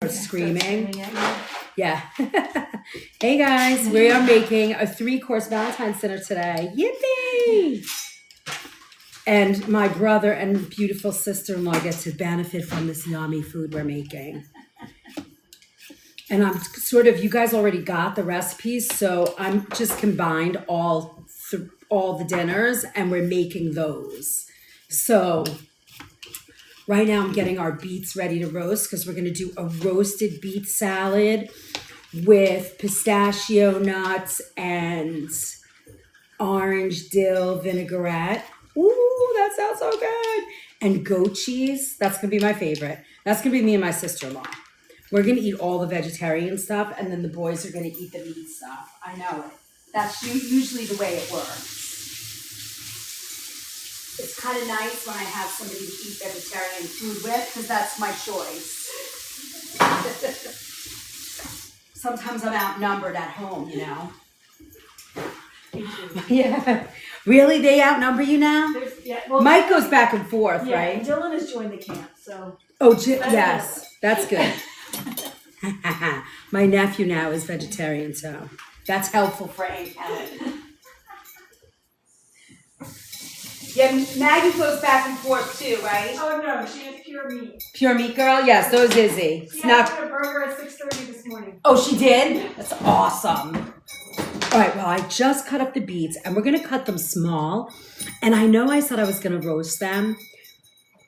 It's screaming. Yeah. Hey guys, we are making a 3-course Valentine's dinner today. Yippee! And my brother and beautiful sister-in-law get to benefit from this yummy food we're making. And I'm you guys already got the recipes, so I'm just combined all the dinners and we're making those. So right now I'm getting our beets ready to roast because we're going to do a roasted beet salad with pistachio nuts and orange dill vinaigrette. Ooh, that sounds so good. And goat cheese. That's going to be my favorite. That's going to be me and my sister-in-law. We're going to eat all the vegetarian stuff, and then the boys are going to eat the meat stuff. I know it. That's usually the way it works. It's kind of nice when I have somebody to eat vegetarian food with, because that's my choice. Sometimes I'm outnumbered at home, you know. Yeah. Really? They outnumber you now? Well, Mike goes back and forth, right? Dylan has joined the camp, so. Oh, yes. That's good. My nephew now is vegetarian, so that's helpful for Aunt Helen. Yeah, Maggie goes back and forth too, right? Oh no, she has pure meat. Pure meat girl? Yes, so is Izzy. She had a burger at 6:30 this morning. Oh, she did? That's awesome. All right, well, I just cut up the beets, and we're going to cut them small. And I know I said I was going to roast them,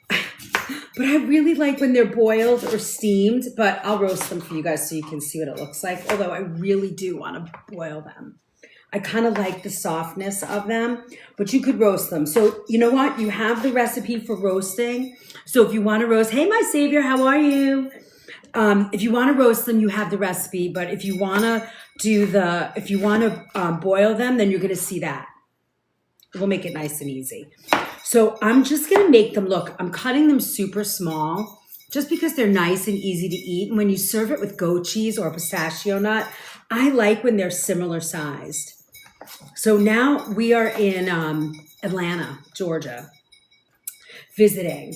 but I really like when they're boiled or steamed, but I'll roast them for you guys so you can see what it looks like, although I really do want to boil them. I kind of like the softness of them, but you could roast them. So you know what? You have the recipe for roasting. So if you want to roast, hey, my savior, how are you? If you want to roast them, you have the recipe, but if you want to boil them, then you're going to see that. We'll make it nice and easy. So I'm just going to make them, look, I'm cutting them super small just because they're nice and easy to eat. And when you serve it with goat cheese or pistachio nut, I like when they're similar sized. So now we are in Atlanta, Georgia, visiting,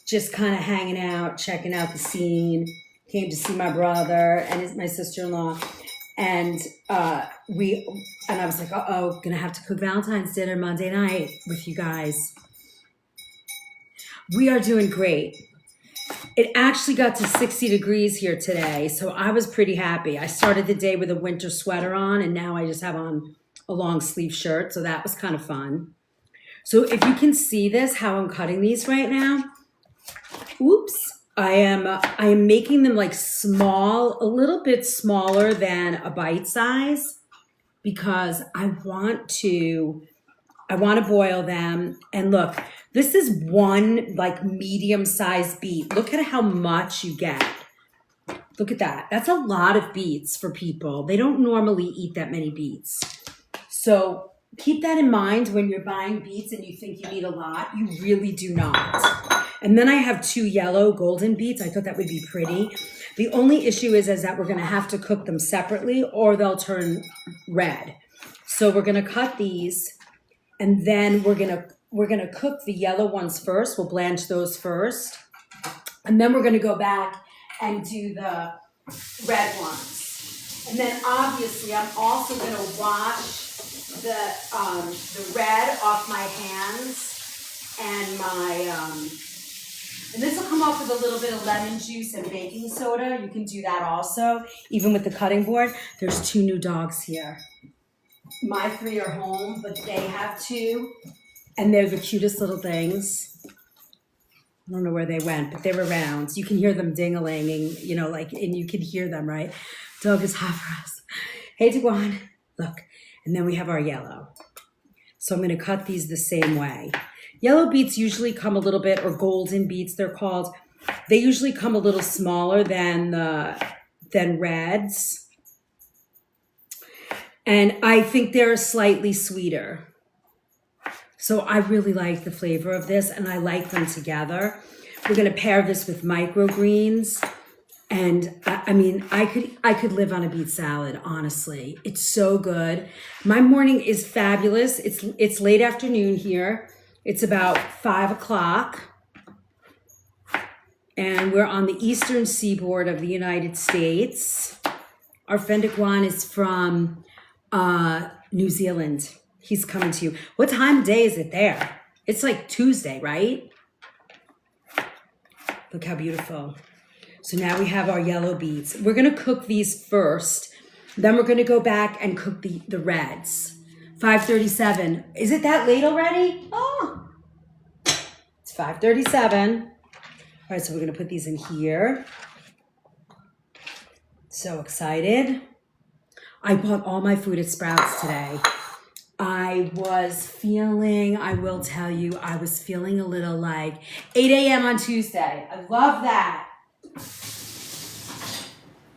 just kind of hanging out, checking out the scene. Came to see my brother and my sister-in-law. And I was like, gonna have to cook Valentine's dinner Monday night with you guys. We are doing great. It actually got to 60 degrees here today, so I was pretty happy. I started the day with a winter sweater on, and now I just have on a long sleeve shirt, so that was kind of fun. So if you can see this, how I'm cutting these right now, oops. I am making them like small, a little bit smaller than a bite size because I want to boil them. And look, this is one like medium sized beet. Look at how much you get. Look at that. That's a lot of beets for people. They don't normally eat that many beets. So keep that in mind when you're buying beets and you think you need a lot. You really do not. And then I have 2 yellow golden beets. I thought that would be pretty. The only issue is that we're going to have to cook them separately or they'll turn red. So we're going to cut these and then we're going to cook the yellow ones first. We'll blanch those first. And then we're going to go back and do the red ones. And then obviously I'm also going to wash the red off my hands and and this will come off with a little bit of lemon juice and baking soda. You can do that also, even with the cutting board. There's 2 new dogs here. My 3 are home, but they have 2, and they're the cutest little things. I don't know where they went, but they're around. You can hear them ding-a-linging, you know, and you can hear them, right? Dog is hot for us. Hey, Daguan, look. And then we have our yellow. So I'm going to cut these the same way. Yellow beets usually come a little bit, or golden beets they're called. They usually come a little smaller than reds. And I think they're slightly sweeter. So I really like the flavor of this and I like them together. We're going to pair this with microgreens. And I mean, I could live on a beet salad, honestly. It's so good. My morning is fabulous. It's late afternoon here. It's about 5 o'clock. And we're on the eastern seaboard of the United States. Our friend Iguan is from New Zealand. He's coming to you. What time of day is it there? It's like Tuesday, right? Look how beautiful. So now we have our yellow beets. We're gonna cook these first. Then we're gonna go back and cook the reds. 5:37. Is it that late already? Oh, it's 5:37. All right, so we're gonna put these in here. So excited. I bought all my food at Sprouts today. I will tell you, I was feeling a little like 8 a.m. on Tuesday. I love that.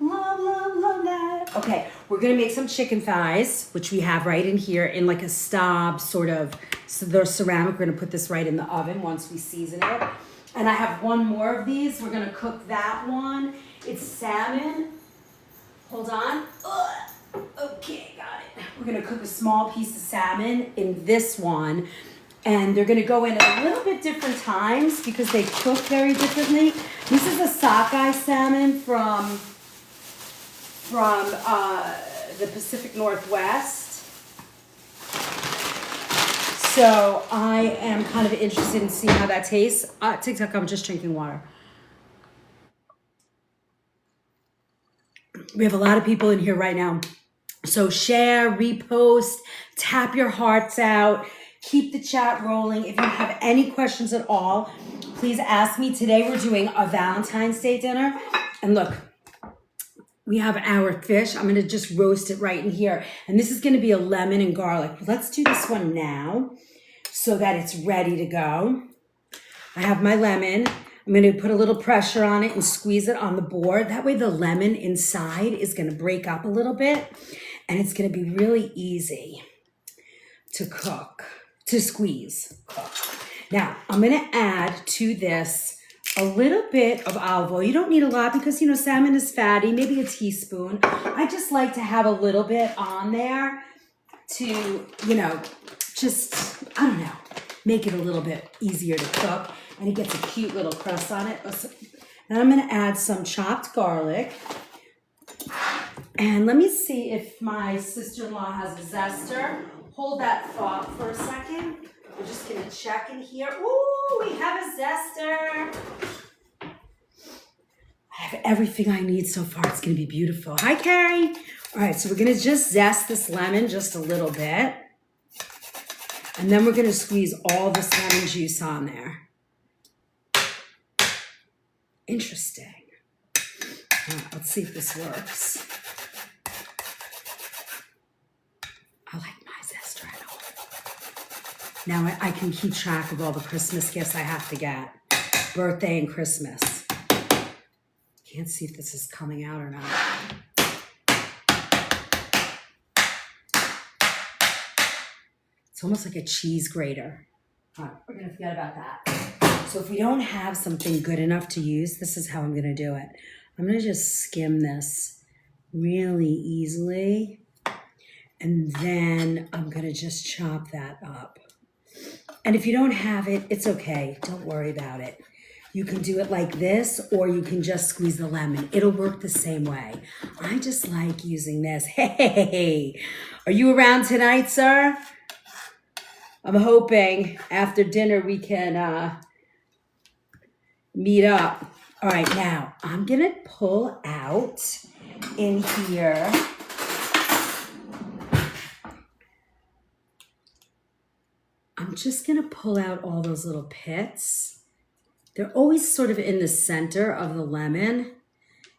Love that. Okay, we're gonna make some chicken thighs, which we have right in here in like a Staub sort of, so they're ceramic. We're gonna put this right in the oven once we season it. And I have one more of these. We're gonna cook that one. It's salmon. Hold on. Ugh. Okay, got it. We're gonna cook a small piece of salmon in this one, and they're gonna go in at a little bit different times because they cook very differently. This is a sockeye salmon from the Pacific Northwest. So I am kind of interested in seeing how that tastes. TikTok, I'm just drinking water. We have a lot of people in here right now. So share, repost, tap your hearts out, keep the chat rolling. If you have any questions at all, please ask me. Today we're doing a Valentine's Day dinner. And look, we have our fish. I'm gonna just roast it right in here. And this is gonna be a lemon and garlic. Let's do this one now so that it's ready to go. I have my lemon. I'm gonna put a little pressure on it and squeeze it on the board. That way the lemon inside is gonna break up a little bit, and it's gonna be really easy to squeeze. Now, I'm gonna add to this a little bit of olive oil. You don't need a lot because, you know, salmon is fatty, maybe a teaspoon. I just like to have a little bit on there to, you know, just, I don't know, make it a little bit easier to cook. And it gets a cute little crust on it. Then I'm gonna add some chopped garlic. And let me see if my sister-in-law has a zester. Hold that thought for a second. We're just gonna check in here. Ooh, we have a zester. I have everything I need so far. It's gonna be beautiful. Hi, Carrie. All right, so we're gonna just zest this lemon just a little bit. And then we're gonna squeeze all this lemon juice on there. Interesting. All right, let's see if this works. I like my zester at home. Now I can keep track of all the Christmas gifts I have to get. Birthday and Christmas. Can't see if this is coming out or not. It's almost like a cheese grater. All right, we're gonna forget about that. So if we don't have something good enough to use, this is how I'm gonna do it. I'm gonna just skim this really easily. And then I'm gonna just chop that up. And if you don't have it, it's okay. Don't worry about it. You can do it like this, or you can just squeeze the lemon. It'll work the same way. I just like using this. Hey, are you around tonight, sir? I'm hoping after dinner we can meet up. All right, now I'm gonna pull out in here. I'm just gonna pull out all those little pits. They're always sort of in the center of the lemon.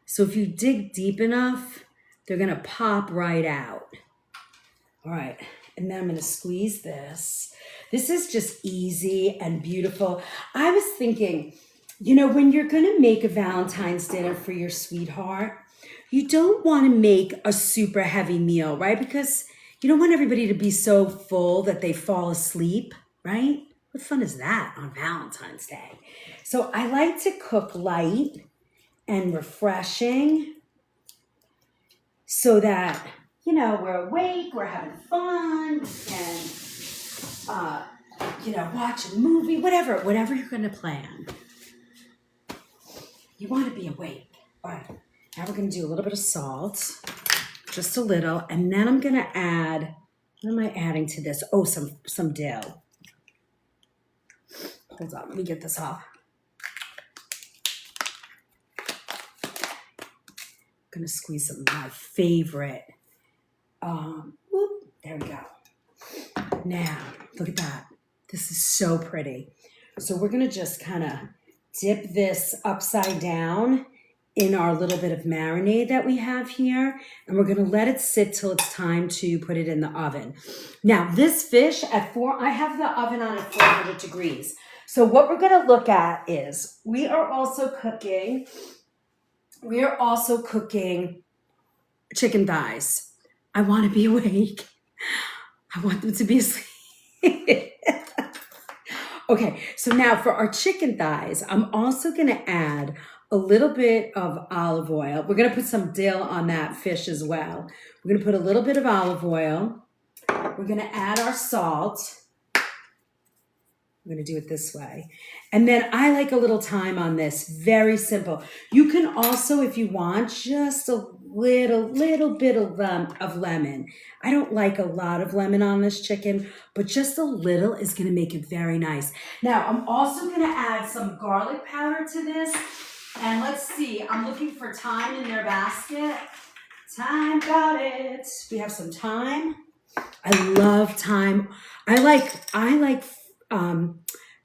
So if you dig deep enough, they're gonna pop right out. All right, and then I'm gonna squeeze this. This is just easy and beautiful. I was thinking, you know, when you're gonna make a Valentine's dinner for your sweetheart, you don't wanna make a super heavy meal, right? Because you don't want everybody to be so full that they fall asleep, right? What fun is that on Valentine's Day? So I like to cook light and refreshing so that, you know, we're awake, we're having fun, and, you know, watch a movie, whatever you're gonna plan. You want to be awake. All right, now we're going to do a little bit of salt, just a little, and then I'm going to add, what am I adding to this? Oh, some dill. Hold on, let me get this off. I'm going to squeeze some of my favorite. There we go. Now, look at that. This is so pretty. So we're going to just kind of dip this upside down in our little bit of marinade that we have here. And we're going to let it sit till it's time to put it in the oven. Now, this fish I have the oven on at 400 degrees. So what we're going to look at is we are also cooking chicken thighs. I want to be awake. I want them to be asleep. Okay, so now for our chicken thighs, I'm also going to add a little bit of olive oil. We're going to put some dill on that fish as well. We're going to put a little bit of olive oil. We're going to add our salt. I'm going to do it this way. And then I like a little thyme on this. Very simple. You can also, if you want, just a little bit of lemon. I don't like a lot of lemon on this chicken, but just a little is going to make it very nice. Now, I'm also going to add some garlic powder to this. And let's see, I'm looking for thyme in their basket. Thyme, got it. We have some thyme. I love thyme. I like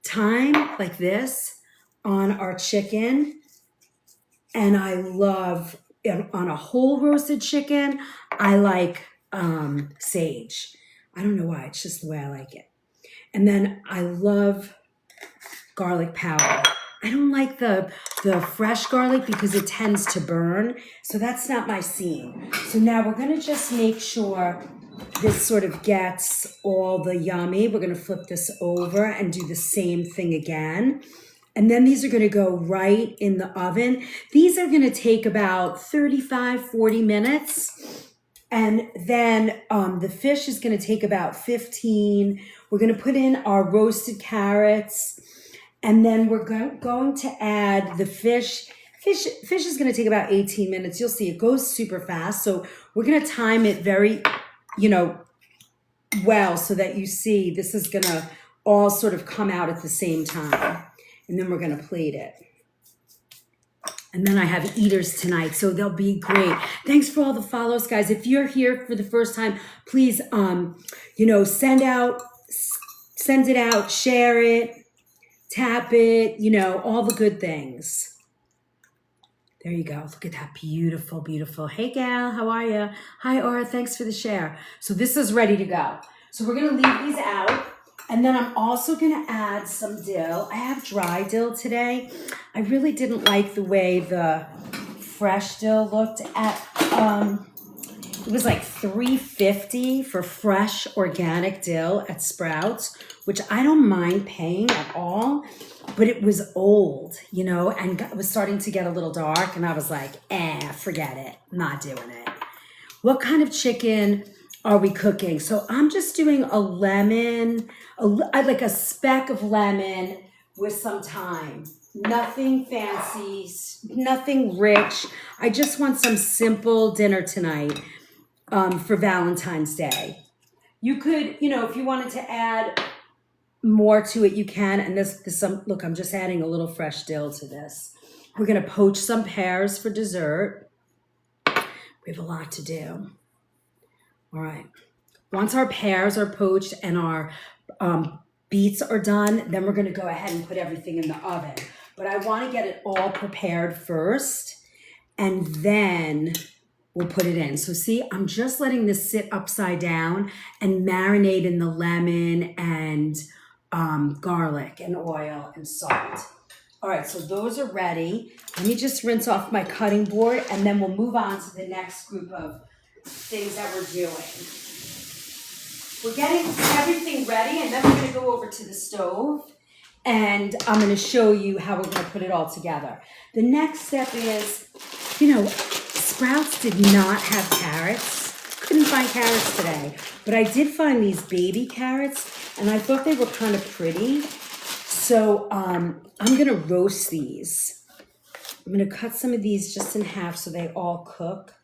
thyme like this on our chicken, and I love on a whole roasted chicken. I like sage. I don't know why, it's just the way I like it. And then I love garlic powder. I don't like the fresh garlic because it tends to burn, so that's not my scene. So now we're going to just make sure this sort of gets all the yummy. We're going to flip this over and do the same thing again. And then these are going to go right in the oven. These are going to take about 35-40 minutes. And then the fish is going to take about 15. We're going to put in our roasted carrots. And then we're going to add the fish. Fish is going to take about 18 minutes. You'll see it goes super fast. So we're going to time it very, well, so that you see this is going to all sort of come out at the same time. And then we're going to plate it. And then I have eaters tonight, so they'll be great. Thanks for all the follows, guys. If you're here for the first time, please, send it out, share it, tap it, all the good things. There you go. Look at that beautiful, beautiful. Hey, gal, how are you? Hi, Aura. Thanks for the share. So this is ready to go. So we're going to leave these out. And then I'm also going to add some dill. I have dry dill today. I really didn't like the way the fresh dill looked at. It was like $3.50 for fresh organic dill at Sprouts, which I don't mind paying at all. But it was old, and it was starting to get a little dark. And I was like, forget it. I'm not doing it. What kind of chicken are we cooking? So I'm just doing a lemon, like a speck of lemon with some thyme. Nothing fancy, nothing rich. I just want some simple dinner tonight for Valentine's Day. You could, if you wanted to add more to it, you can. And look, I'm just adding a little fresh dill to this. We're going to poach some pears for dessert. We have a lot to do. All right. Once our pears are poached and our beets are done, then we're going to go ahead and put everything in the oven. But I want to get it all prepared first, and then we'll put it in. So see, I'm just letting this sit upside down and marinate in the lemon and garlic and oil and salt. All right, so those are ready. Let me just rinse off my cutting board, and then we'll move on to the next group of things that we're doing. We're getting everything ready, and then we're going to go over to the stove, and I'm going to show you how we're going to put it all together. The next step is, Sprouts did not have carrots. Couldn't find carrots today, but I did find these baby carrots, and I thought they were kind of pretty. So I'm going to roast these. I'm going to cut some of these just in half so they all cook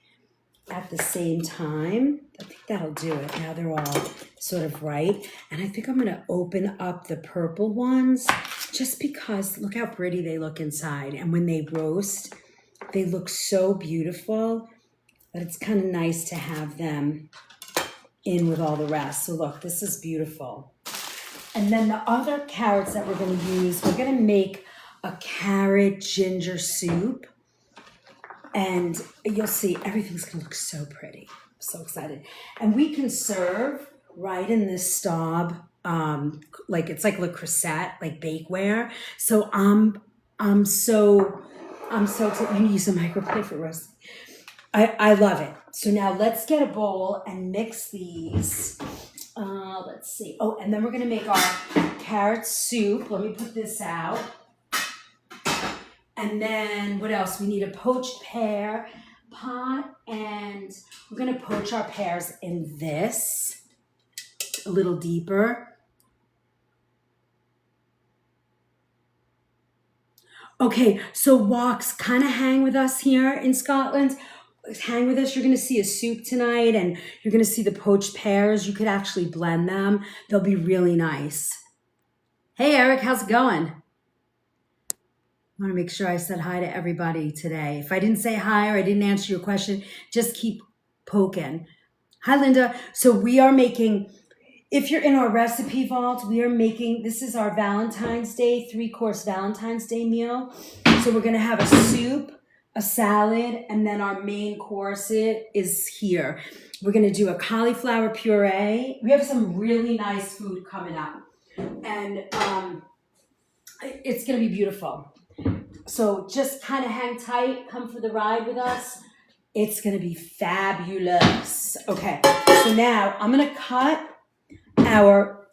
at the same time. I think that'll do it. Now they're all sort of right. And I think I'm going to open up the purple ones just because look how pretty they look inside. And when they roast, they look so beautiful that it's kind of nice to have them in with all the rest. So look, this is beautiful. And then the other carrots that we're going to use, we're going to make a carrot ginger soup. And you'll see everything's going to look so pretty. I'm so excited. And we can serve right in this staub, like it's like Le Creuset, like bakeware. So I'm so excited. You use a microwave for roasting. I love it. So now let's get a bowl and mix these. Let's see. Oh, and then we're going to make our carrot soup. Let me put this out. And then what else? We need a poached pear pot, and we're going to poach our pears in this a little deeper. Okay, so walks, kind of hang with us here in Scotland. Hang with us. You're going to see a soup tonight, and you're going to see the poached pears. You could actually blend them. They'll be really nice. Hey, Eric, how's it going? I want to make sure I said hi to everybody today. If I didn't say hi or I didn't answer your question, just keep poking. Hi, Linda. So we are making, if you're in our recipe vault, we are making, this is our Valentine's Day, 3-course Valentine's Day meal. So we're going to have a soup, a salad, and then our main course is here. We're going to do a cauliflower puree. We have some really nice food coming up. And it's going to be beautiful. So just kind of hang tight, come for the ride with us. It's going to be fabulous. Okay, so now I'm going to cut our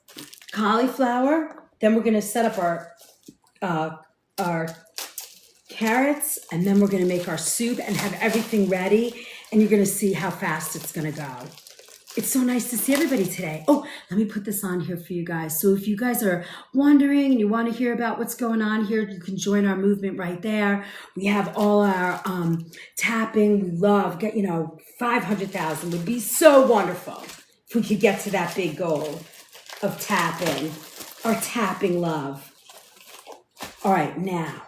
cauliflower. Then we're going to set up our carrots, and then we're going to make our soup and have everything ready. And you're going to see how fast it's going to go. It's so nice to see everybody today. Oh, let me put this on here for you guys. So if you guys are wondering and you want to hear about what's going on here, you can join our movement right there. We have all our tapping. We love, 500,000 would be so wonderful if we could get to that big goal of tapping, our tapping love. All right, now.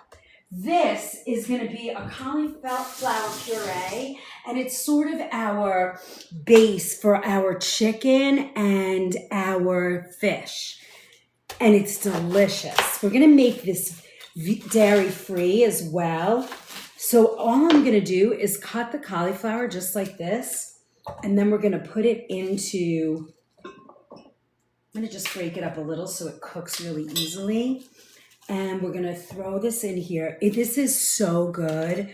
This is going to be a cauliflower puree, and it's sort of our base for our chicken and our fish, and it's delicious. We're going to make this dairy-free as well. So all I'm going to do is cut the cauliflower just like this, and then we're going to put it into, I'm going to just break it up a little so it cooks really easily. And we're going to throw this in here. This is so good,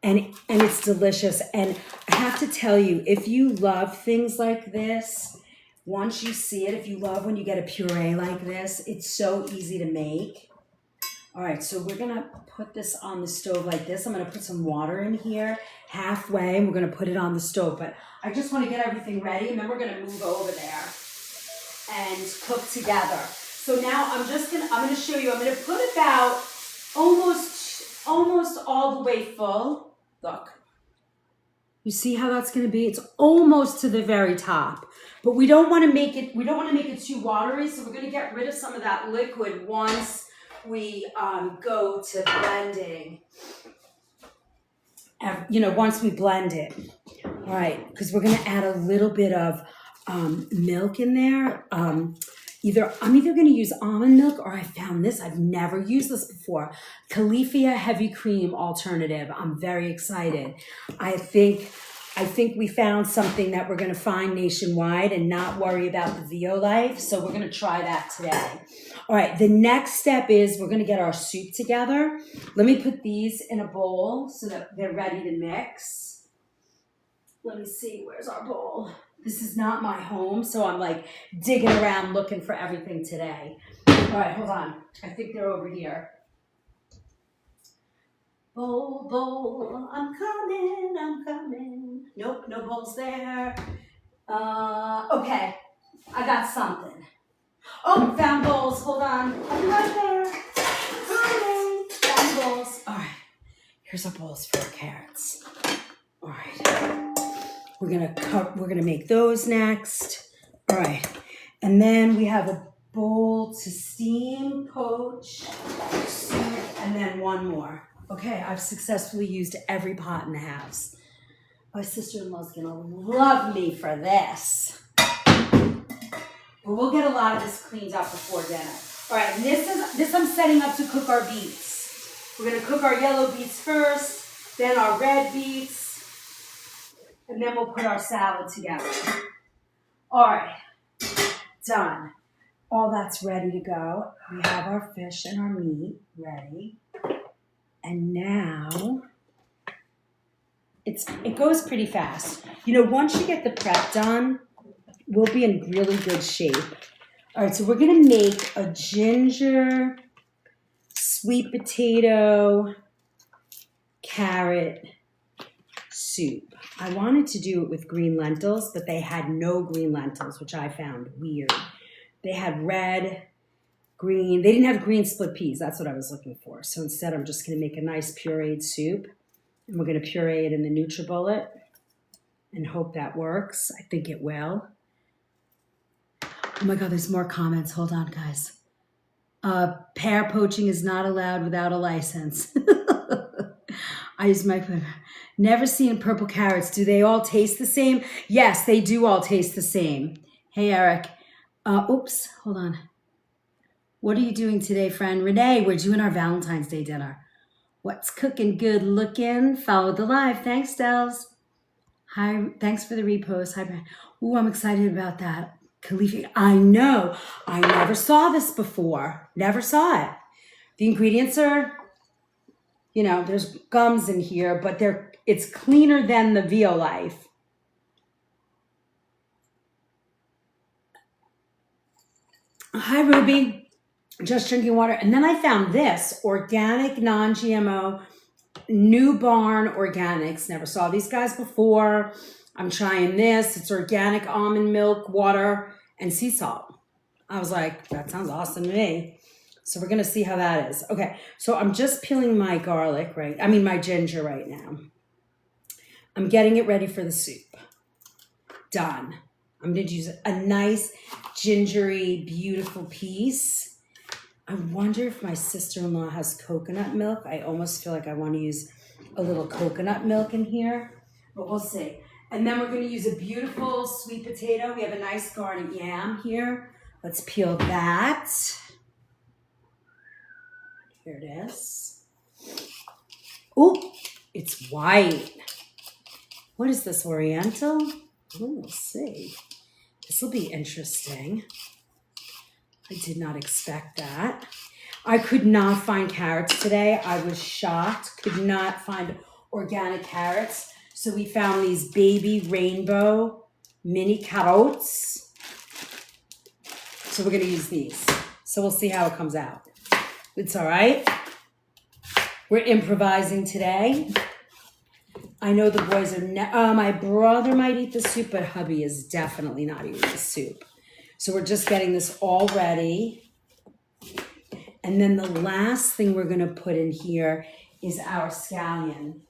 and it's delicious. And I have to tell you, if you love things like this, once you see it, if you love when you get a puree like this, it's so easy to make. All right, so we're going to put this on the stove like this. I'm going to put some water in here halfway, and we're going to put it on the stove. But I just want to get everything ready, and then we're going to move over there and cook together. So now I'm going to show you, I'm going to put about almost all the way full. Look, you see how that's going to be? It's almost to the very top, but we don't want to make it too watery. So we're going to get rid of some of that liquid once we go to blending, once we blend it. All right, because we're going to add a little bit of milk in there. I'm either going to use almond milk, or I found this. I've never used this before. Califia heavy cream alternative. I'm very excited. I think we found something that we're going to find nationwide and not worry about the VO life. So we're going to try that today. All right. The next step is we're going to get our soup together. Let me put these in a bowl so that they're ready to mix. Let me see. Where's our bowl? This is not my home, so I'm like digging around looking for everything today. All right, hold on. I think they're over here. Bowl, I'm coming. Nope, no bowls there. Okay, I got something. Oh, found bowls. Hold on. I'll be right there. Found bowls. All right, Here's our bowls for our carrots. All right. We're gonna make those next. All right. And then we have a bowl to steam, poach, soup, and then one more. Okay, I've successfully used every pot in the house. My sister-in-law's gonna love me for this. But we'll get a lot of this cleaned up before dinner. All right, and this I'm setting up to cook our beets. We're gonna cook our yellow beets first, then our red beets, and then we'll put our salad together. All right, done. All that's ready to go. We have our fish and our meat ready. And now, it goes pretty fast. You know, once you get the prep done, we'll be in really good shape. All right, so we're gonna make a ginger, sweet potato, carrot soup. I wanted to do it with green lentils, but they had no green lentils, which I found weird. They had red, green. They didn't have green split peas. That's what I was looking for. So instead, I'm just gonna make a nice pureed soup. And we're gonna puree it in the NutriBullet and hope that works. I think it will. Oh my God, there's more comments. Hold on, guys. Pear poaching is not allowed without a license. I use my never seen purple carrots. Do they all taste the same? Yes, they do all taste the same. Hey, Eric. Oops, hold on. What are you doing today, friend? Renee, we're doing our Valentine's Day dinner. What's cooking good looking? Follow the live. Thanks, Dels. Hi, thanks for the repost. Hi, Brian. Ooh, I'm excited about that. Khalifi, I know. I never saw this before. Never saw it. The ingredients are, you know, there's gums in here, but it's cleaner than the Violife. Hi, Ruby. Just drinking water. And then I found this organic, non-GMO, New Barn Organics. Never saw these guys before. I'm trying this. It's organic almond milk, water, and sea salt. I was like, that sounds awesome to me. So we're going to see how that is. Okay, so I'm just peeling my garlic, my ginger right now. I'm getting it ready for the soup. Done. I'm going to use a nice, gingery, beautiful piece. I wonder if my sister-in-law has coconut milk. I almost feel like I want to use a little coconut milk in here, but we'll see. And then we're going to use a beautiful sweet potato. We have a nice garden yam here. Let's peel that. Here it is. Oh, it's white. What is this, Oriental? Oh, we'll see. This will be interesting. I did not expect that. I could not find carrots today. I was shocked. Could not find organic carrots. So we found these baby rainbow mini carrots. So we're going to use these. So we'll see how it comes out. It's all right. We're improvising today. I know the boys are... my brother might eat the soup, but hubby is definitely not eating the soup. So we're just getting this all ready. And then the last thing we're going to put in here is our scallion.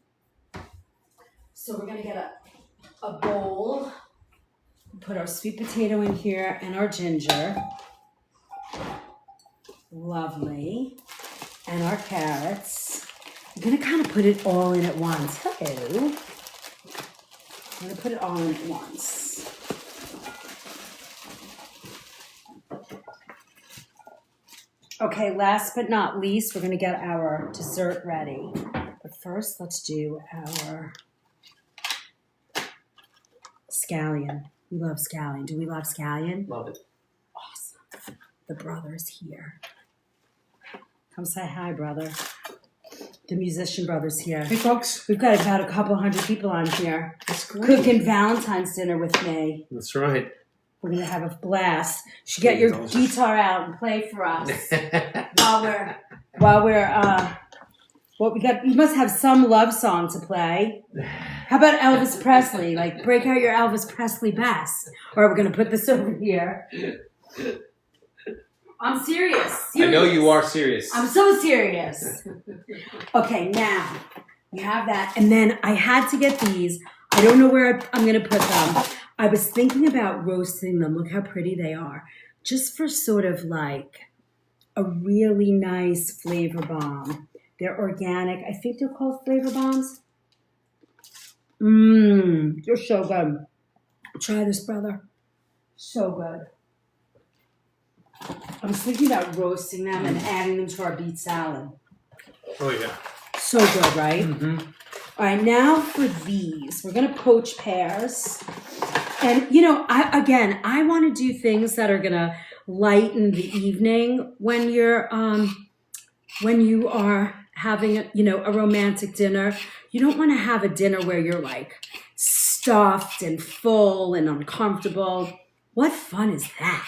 So we're going to get a bowl, put our sweet potato in here and our ginger. Lovely. And our carrots. I'm going to kind of put it all in at once. Hello. I'm going to put it all in at once. Okay, last but not least, we're going to get our dessert ready. But first, let's do our scallion. We love scallion. Do we love scallion? Love it. Awesome. The brother's here. Come say hi, brother. The musician brother's here. Hey, folks. We've got about a couple hundred people on here. That's great. Cooking Valentine's dinner with me. That's right. We're going to have a blast. You should get your guitar out and play for us while we're what we got. You must have some love song to play. How about Elvis Presley? Like, break out your Elvis Presley best. Or we're going to put this over here. I'm serious. I know you are serious. I'm so serious. Okay, now You have that. And then I had to get these. I don't know where I'm going to put them. I was thinking about roasting them. Look how pretty they are. Just for sort of like a really nice flavor bomb. They're organic. I think they're called flavor bombs. They're so good. Try this, brother. So good. I was thinking about roasting them and adding them to our beet salad. Oh, yeah. So good, right? Mm-hmm. All right, now for these. We're going to poach pears. And, I want to do things that are going to lighten the evening when you are having, a romantic dinner. You don't want to have a dinner where you're like stuffed and full and uncomfortable. What fun is that?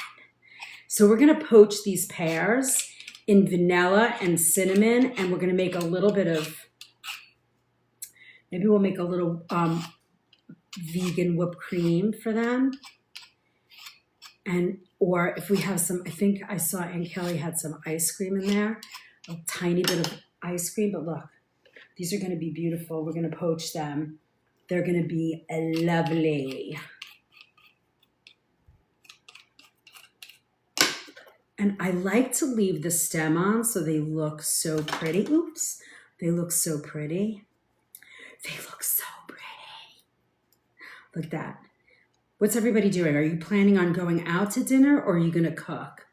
So we're going to poach these pears in vanilla and cinnamon, and we're going to make a little bit of, maybe we'll make a little vegan whipped cream for them. Or if we have some, I think I saw Aunt Kelly had some ice cream in there, a tiny bit of ice cream, but look, these are going to be beautiful. We're going to poach them. They're going to be lovely. And I like to leave the stem on so they look so pretty. Oops. They look so pretty. They look so pretty. Look at that. What's everybody doing? Are you planning on going out to dinner or are you going to cook?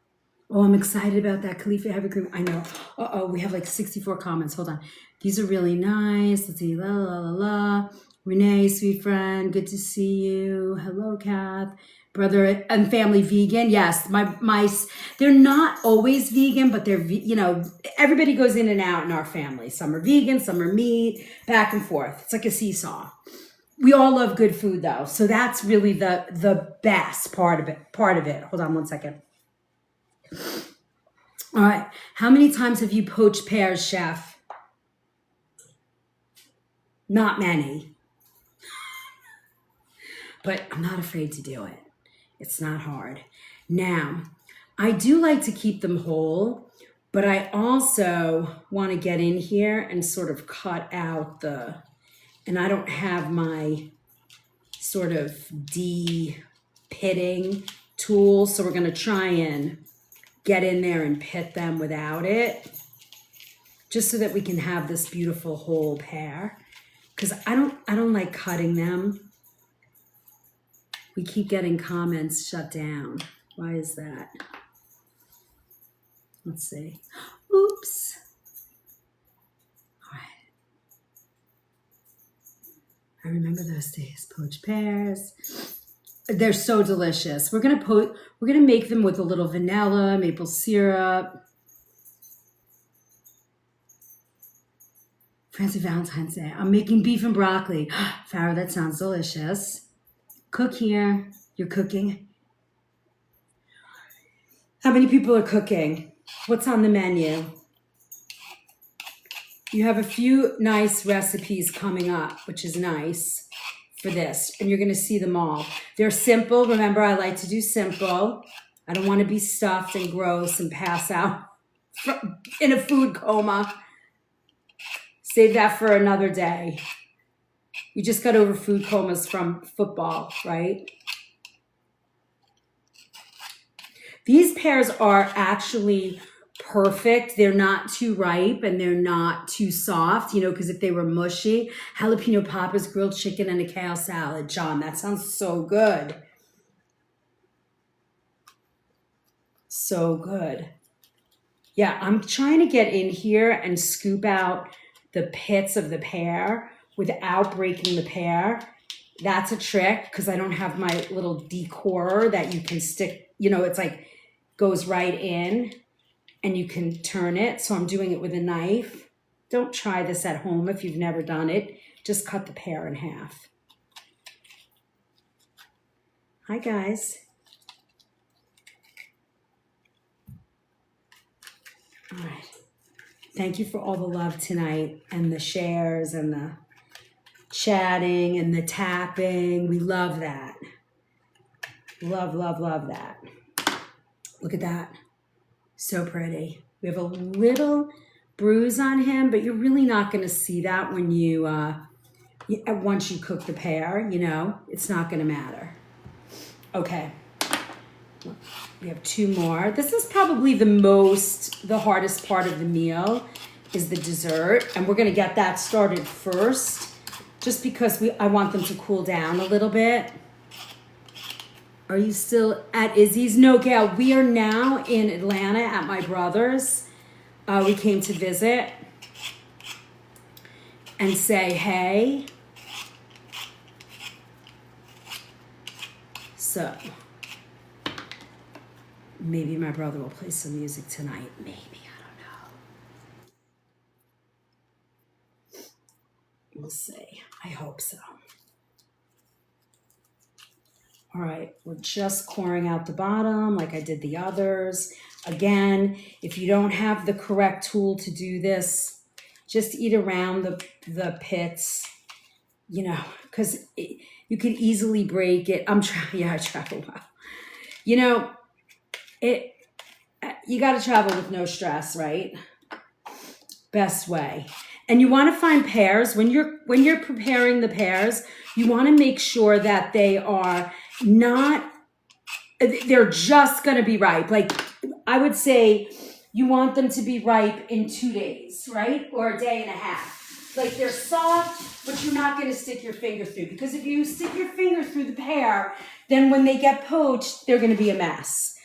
Oh, I'm excited about that. Khalifa heavy cream. I know. Uh-oh, we have like 64 comments. Hold on. These are really nice. Let's see. La, la, la, la. Renee, sweet friend. Good to see you. Hello, Kath. Brother and family vegan. Yes, they're not always vegan, but they're, everybody goes in and out in our family. Some are vegan, some are meat, back and forth. It's like a seesaw. We all love good food though. So that's really the best part of it. Hold on one second. All right. How many times have you poached pears, chef? Not many. But I'm not afraid to do it. It's not hard. Now, I do like to keep them whole, but I also want to get in here and sort of cut out and I don't have my sort of de-pitting tool, so we're going to try and get in there and pit them without it, just so that we can have this beautiful whole pear, because I don't like cutting them. We keep getting comments shut down. Why is that? Let's see. Oops. All right. I remember those days. Poached pears. They're so delicious. We're gonna make them with a little vanilla, maple syrup. Fancy Valentine's Day. I'm making beef and broccoli. Farrah, that sounds delicious. Cook here. You're cooking. How many people are cooking? What's on the menu? You have a few nice recipes coming up, which is nice for this. And you're going to see them all. They're simple. Remember, I like to do simple. I don't want to be stuffed and gross and pass out in a food coma. Save that for another day. We just got over food comas from football, right? These pears are actually perfect. They're not too ripe and they're not too soft, because if they were mushy, jalapeno poppers, grilled chicken, and a kale salad. John, that sounds so good. So good. Yeah, I'm trying to get in here and scoop out the pits of the pear without breaking the pear. That's a trick because I don't have my little decorer that you can stick, it's like goes right in and you can turn it. So I'm doing it with a knife. Don't try this at home if you've never done it. Just cut the pear in half. Hi, guys. All right. Thank you for all the love tonight and the shares and the chatting and the tapping. We love that. Love, love, love that. Look at that. So pretty. We have a little bruise on him, but you're really not going to see that when once you cook the pear, it's not going to matter. Okay. We have 2 more. This is probably the hardest part of the meal is the dessert. And we're going to get that started first, just because I want them to cool down a little bit. Are you still at Izzy's? No, Gail, we are now in Atlanta at my brother's. We came to visit and say hey. So maybe my brother will play some music tonight. Maybe, I don't know. We'll see. I hope so. All right, we're just coring out the bottom like I did the others. Again, if you don't have the correct tool to do this, just eat around the pits, because you could easily break it. I travel well. You got to travel with no stress, right? Best way. And you want to find pears when you're preparing the pears. You want to make sure that they're just going to be ripe. Like I would say you want them to be ripe in 2 days, right? Or a day and a half. Like they're soft, but you're not going to stick your finger through, because if you stick your finger through the pear, then when they get poached, they're going to be a mess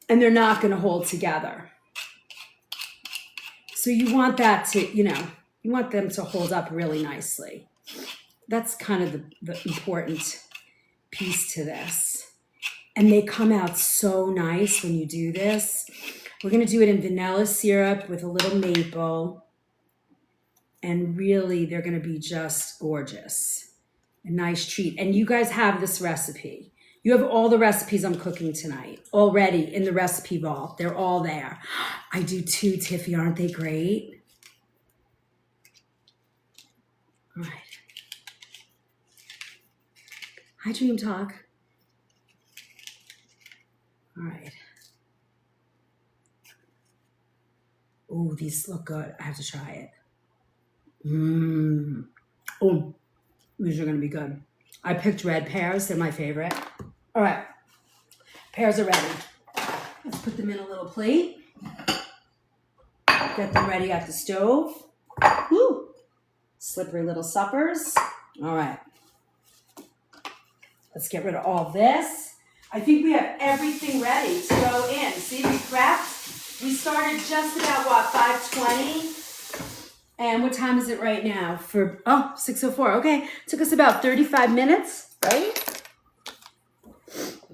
and they're not going to hold together. So you want that to, you want them to hold up really nicely. That's kind of the important piece to this. And they come out so nice when you do this. We're going to do it in vanilla syrup with a little maple. And really, they're going to be just gorgeous. A nice treat. And you guys have this recipe. You have all the recipes I'm cooking tonight already in the recipe vault. They're all there. I do too, Tiffy. Aren't they great? All right. Hi, Dream Talk. All right. Oh, these look good. I have to try it. Oh, these are going to be good. I picked red pears. They're my favorite. All right. Pears are ready. Let's put them in a little plate. Get them ready at the stove. Woo! Slippery little suppers. All right. Let's get rid of all this. I think we have everything ready to go in. See, we prepped. We started just about, 5:20? And what time is it right now? 6:04. Okay. Took us about 35 minutes, right?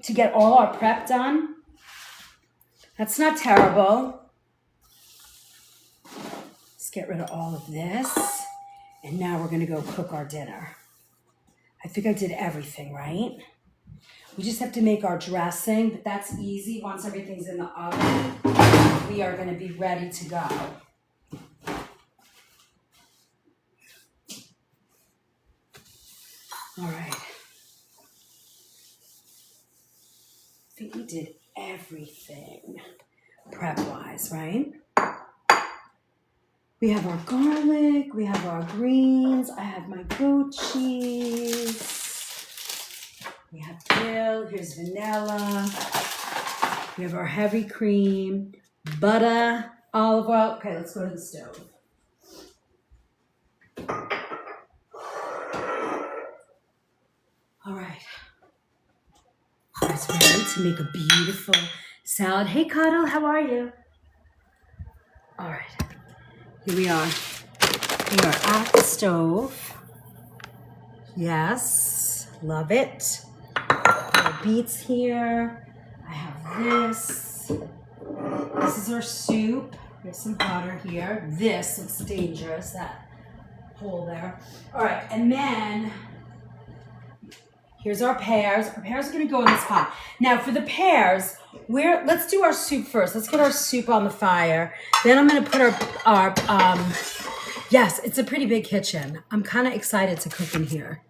To get all our prep done. That's not terrible. Let's get rid of all of this. And now we're going to go cook our dinner. I think I did everything, right? We just have to make our dressing, but that's easy. Once everything's in the oven, we are going to be ready to go. All right. I think we did everything prep-wise, right? We have our garlic, we have our greens, I have my goat cheese, we have dill, here's vanilla, we have our heavy cream, butter, olive oil. Okay, let's go to the stove. All right. It's ready to make a beautiful salad. Hey, Cuddle, how are you? All right. Here we are. We are at the stove. Yes, love it. Our beets here. I have this. This is our soup. We have some butter here. This looks dangerous, that hole there. All right, and then here's our pears. Our pears are gonna go in this pot. Now for the pears, let's do our soup first. Let's get our soup on the fire. Then I'm gonna put our yes, it's a pretty big kitchen. I'm kind of excited to cook in here.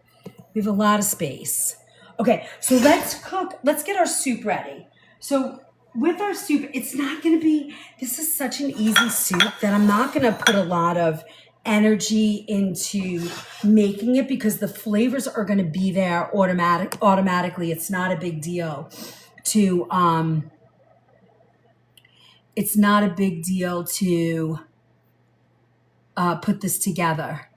We have a lot of space. Okay, so let's get our soup ready. So with our soup, it's not going to be, this is such an easy soup that I'm not going to put a lot of energy into making it because the flavors are going to be there automatically. It's not a big deal to, put this together.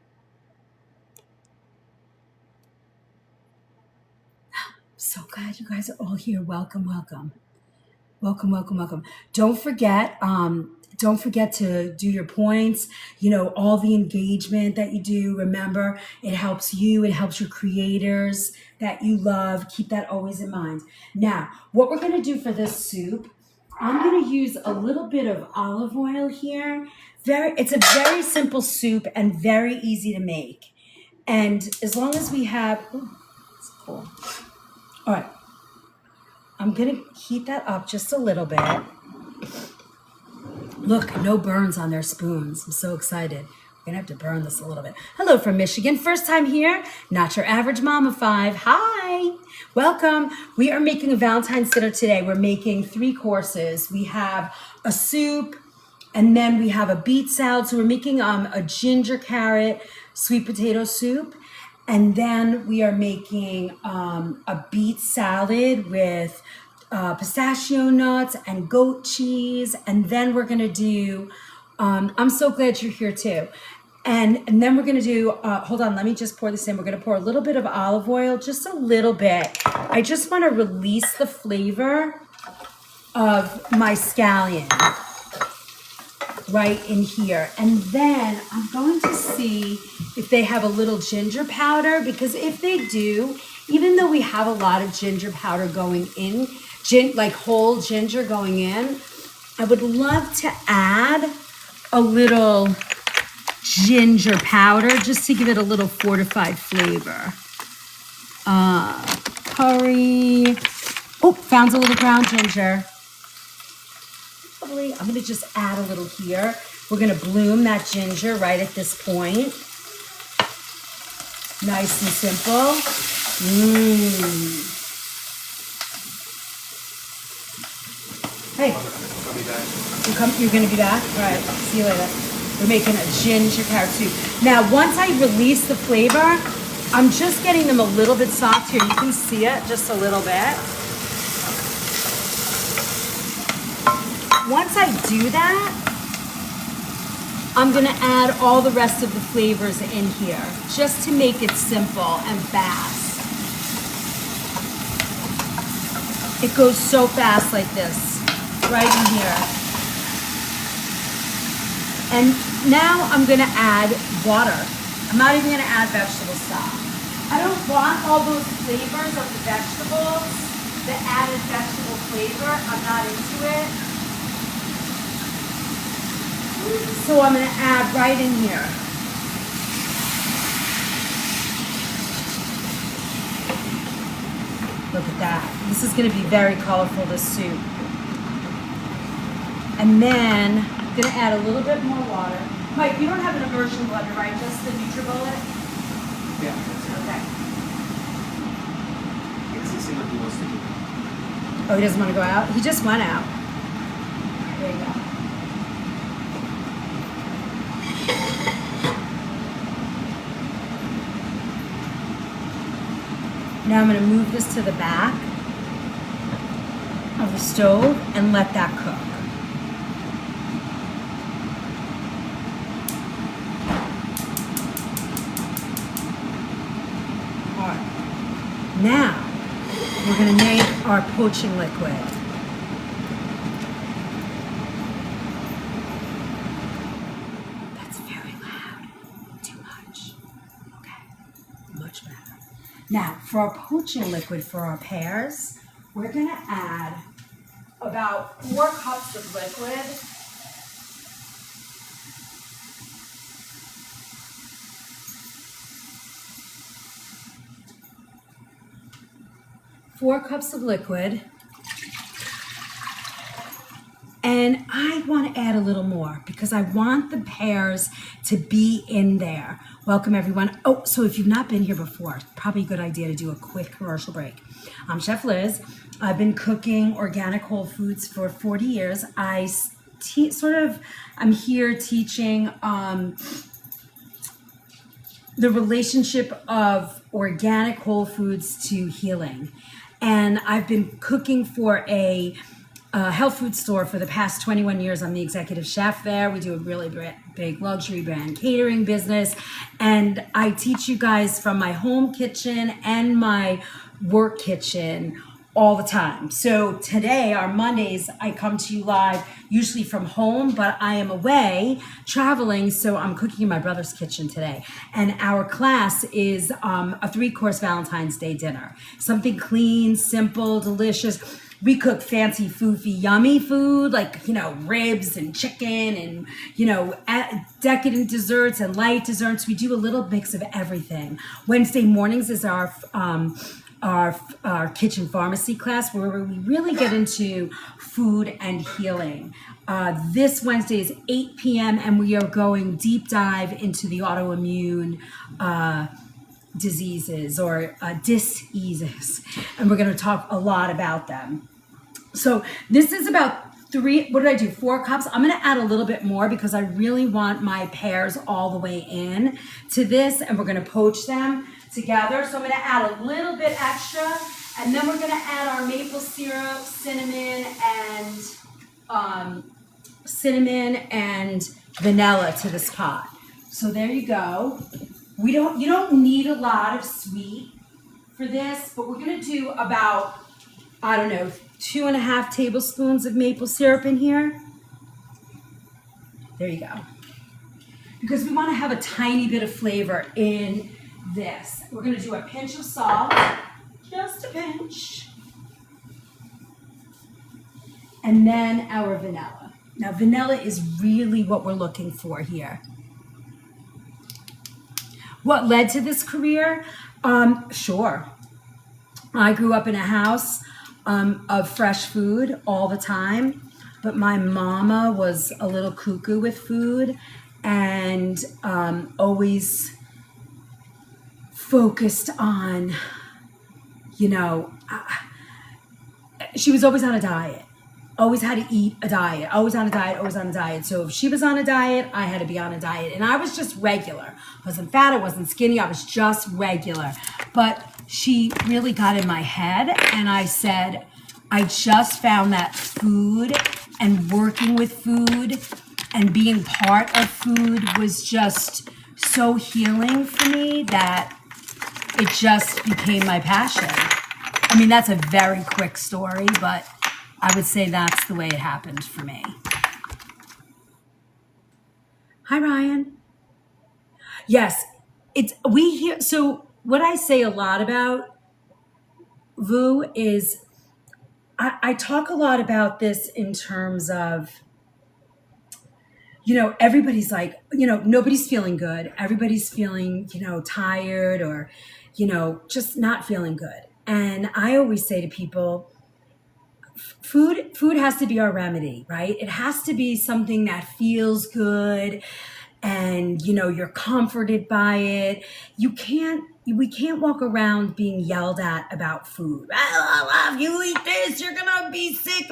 So glad you guys are all here. Welcome, welcome. Welcome, welcome, welcome. Don't forget to do your points, all the engagement that you do. Remember, it helps you, it helps your creators that you love. Keep that always in mind. Now, what we're gonna do for this soup, I'm gonna use a little bit of olive oil here. It's a very simple soup and very easy to make. And as long as we have, it's cool. All right. I'm going to heat that up just a little bit. Look, no burns on their spoons. I'm so excited. We're going to have to burn this a little bit. Hello from Michigan. First time here. Not your average mom of 5. Hi. Welcome. We are making a Valentine's dinner today. We're making 3 courses. We have a soup, and then we have a beet salad. So we're making a ginger carrot sweet potato soup. And then we are making a beet salad with pistachio nuts and goat cheese. And then we're going to do, I'm so glad you're here too. And then we're going to do, hold on, let me just pour this in. We're going to pour a little bit of olive oil, just a little bit. I just want to release the flavor of my scallion right in here. And then I'm going to see if they have a little ginger powder, because if they do, even though we have a lot of ginger powder going in, like whole ginger going in, I would love to add a little ginger powder just to give it a little fortified flavor. Curry. Oh, found a little ground ginger. I'm going to just add a little here. We're going to bloom that ginger right at this point. Nice and simple. Hey. You're going to be back? All right. See you later. We're making a ginger carrot soup. Now, once I release the flavor, I'm just getting them a little bit soft here. You can see it just a little bit. Once I do that, I'm gonna add all the rest of the flavors in here, just to make it simple and fast. It goes so fast like this, right in here. And now I'm gonna add water. I'm not even gonna add vegetable stock. I don't want all those flavors of the vegetables, the added vegetable flavor. I'm not into it. So I'm going to add right in here. Look at that. This is going to be very colorful, this soup. And then I'm going to add a little bit more water. Mike, you don't have an immersion blender, right? Just the NutriBullet? Yeah. Okay. He wants to do. Oh, he doesn't want to go out? He just went out. There you go. Now I'm going to move this to the back of the stove and let that cook. All right. Now we're going to make our poaching liquid. That's very loud. Too much. Okay. Much better. Now, for our poaching liquid for our pears, we're going to add about 4 cups of liquid. Four cups of liquid. And I want to add a little more because I want the pears to be in there. Welcome everyone. Oh, so if you've not been here before, probably a good idea to do a quick commercial break. I'm Chef Liz. I've been cooking organic whole foods for 40 years. I'm here teaching the relationship of organic whole foods to healing. And I've been cooking for a health food store for the past 21 years. I'm the executive chef there. We do a really big luxury brand catering business. And I teach you guys from my home kitchen and my work kitchen all the time. So today, our Mondays, I come to you live, usually from home, but I am away traveling, so I'm cooking in my brother's kitchen today. And our class is a 3-course Valentine's Day dinner. Something clean, simple, delicious. We cook fancy, foofy, yummy food like, ribs and chicken and, decadent desserts and light desserts. We do a little mix of everything. Wednesday mornings is our kitchen pharmacy class where we really get into food and healing. This Wednesday is 8 p.m. and we are going deep dive into the autoimmune diseases or diseases, and we're going to talk a lot about them. So this is about 4 cups. I'm going to add a little bit more because I really want my pears all the way in to this, and we're going to poach them together. So I'm going to add a little bit extra, and then we're going to add our maple syrup, cinnamon and vanilla to this pot. So there you go. You don't need a lot of sweet for this, but we're going to do about, 2.5 tablespoons of maple syrup in here. There you go. Because we want to have a tiny bit of flavor in this. We're going to do a pinch of salt, just a pinch. And then our vanilla. Now, vanilla is really what we're looking for here. What led to this career? Sure. I grew up in a house of fresh food all the time, but my mama was a little cuckoo with food and always focused on, she was always on a diet. Always had to eat a diet, always on a diet. So if she was on a diet, I had to be on a diet. And I was just regular. I wasn't fat, I wasn't skinny, I was just regular. But she really got in my head, and I said, I just found that food and working with food and being part of food was just so healing for me that it just became my passion. I mean, that's a very quick story, but I would say that's the way it happened for me. Hi, Ryan. Yes, so what I say a lot about VU is I talk a lot about this in terms of, everybody's like, nobody's feeling good. Everybody's feeling, tired or, just not feeling good. And I always say to people, food has to be our remedy, right? It has to be something that feels good and, you're comforted by it. We can't walk around being yelled at about food. If you eat this, you're gonna be sick.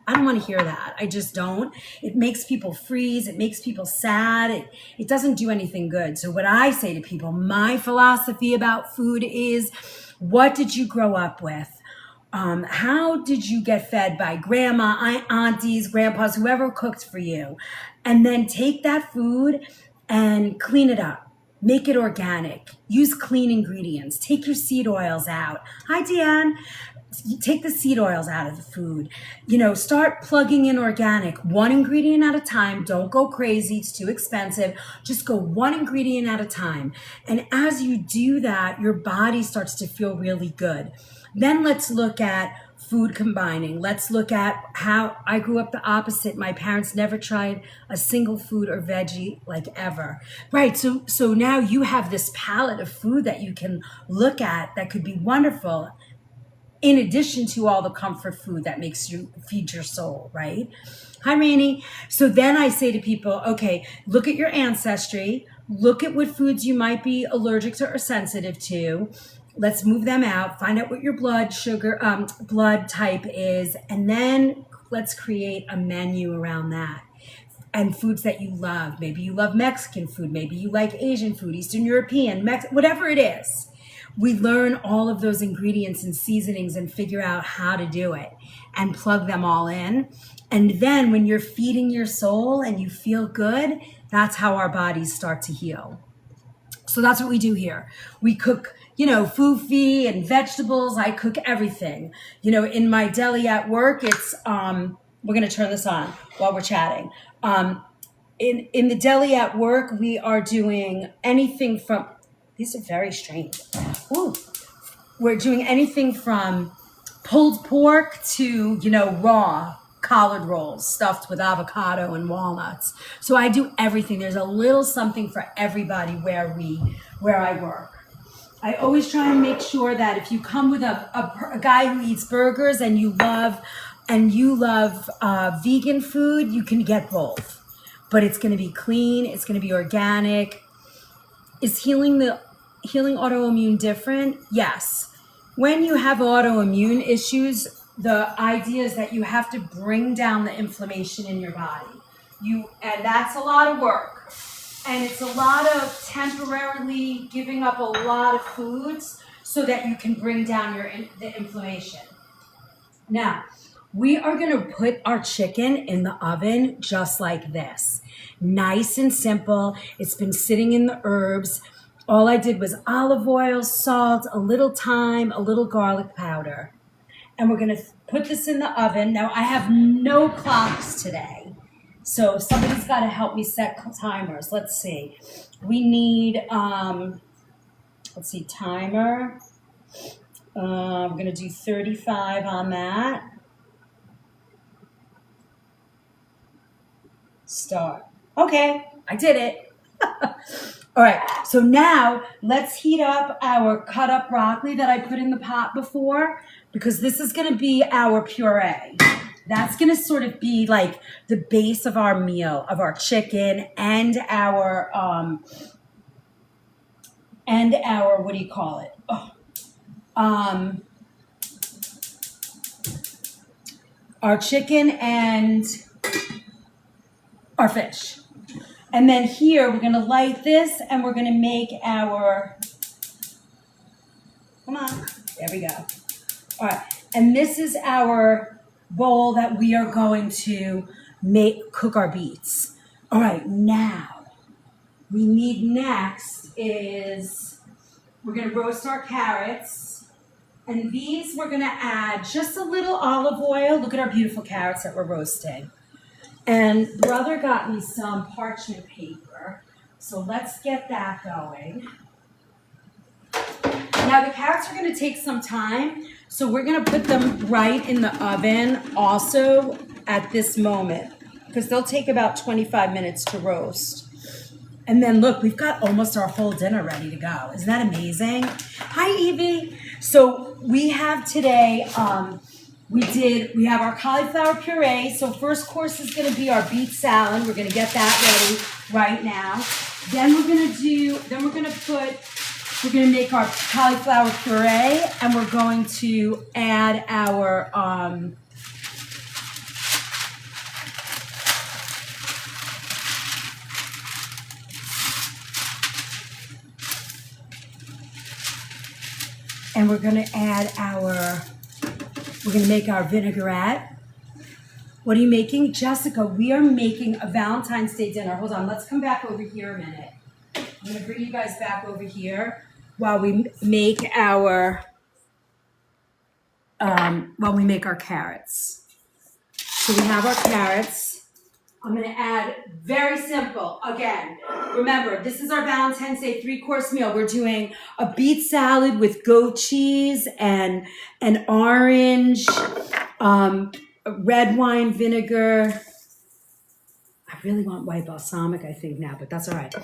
I don't want to hear that. I just don't. It makes people freeze. It makes people sad. It doesn't do anything good. So what I say to people, my philosophy about food is, what did you grow up with? How did you get fed by grandma, aunties, grandpas, whoever cooked for you? And then take that food and clean it up. Make it organic. Use clean ingredients. Take your seed oils out. Hi, Deanne. Take the seed oils out of the food. Start plugging in organic, one ingredient at a time. Don't go crazy. It's too expensive. Just go one ingredient at a time. And as you do that, your body starts to feel really good. Then let's look at food combining. Let's look at how I grew up the opposite. My parents never tried a single food or veggie like ever. Right. So now you have this palette of food that you can look at that could be wonderful. in addition to all the comfort food that makes you feed your soul, right? Hi, Rainey. So then I say to people, okay, look at your ancestry, look at what foods you might be allergic to or sensitive to. Let's move them out, find out what your blood type is, and then let's create a menu around that. And foods that you love. Maybe you love Mexican food, maybe you like Asian food, Eastern European, whatever it is. We learn all of those ingredients and seasonings and figure out how to do it and plug them all in. And then when you're feeding your soul and you feel good, that's how our bodies start to heal. So that's what we do here. We cook, fufu and vegetables. I cook everything. In my deli at work, it's, we're going to turn this on while we're chatting. In the deli at work, we are doing anything from, these are very strange. Ooh. We're doing anything from pulled pork to, raw collard rolls stuffed with avocado and walnuts. So I do everything. There's a little something for everybody where I work. I always try and make sure that if you come with a guy who eats burgers and you love vegan food, you can get both. But it's going to be clean. It's going to be organic. Is healing autoimmune different? Yes. When you have autoimmune issues, the idea is that you have to bring down the inflammation in your body. And that's a lot of work. And it's a lot of temporarily giving up a lot of foods so that you can bring down the inflammation. Now, we are going to put our chicken in the oven just like this. Nice and simple. It's been sitting in the herbs. All I did was olive oil, salt, a little thyme, a little garlic powder. And we're going to put this in the oven. Now, I have no clocks today. So somebody's got to help me set timers. Let's see. We need, timer. I'm going to do 35 on that. Start. Okay, I did it. All right, so now let's heat up our cut up broccoli that I put in the pot before, because this is going to be our puree. That's going to sort of be like the base of our meal, of our chicken and our what do you call it? Our chicken and our fish. And then here, we're going to light this and we're going to make our, come on, there we go. All right, and this is our bowl that we are going to cook our beets. All right, now, we need next is, we're going to roast our carrots. And these we're going to add just a little olive oil. Look at our beautiful carrots that we're roasting. And brother got me some parchment paper, so let's get that going. Now the carrots are going to take some time, so we're going to put them right in the oven also at this moment, because they'll take about 25 minutes to roast. And then look, we've got almost our whole dinner ready to go. Isn't that amazing? Hi, Evie. So we have today, we have our cauliflower puree. So first course is going to be our beet salad. We're going to get that ready right now. Then we're going to make our cauliflower puree, and we're going to add our we're going to make our vinaigrette. What are you making? Jessica, we are making a Valentine's Day dinner. Hold on, let's come back over here a minute. I'm going to bring you guys back over here while we make our carrots. So we have our carrots. I'm going to add, very simple, again, remember, this is our Valentine's Day 3-course meal. We're doing a beet salad with goat cheese and an orange, red wine vinegar. I really want white balsamic, I think, now, but that's all right.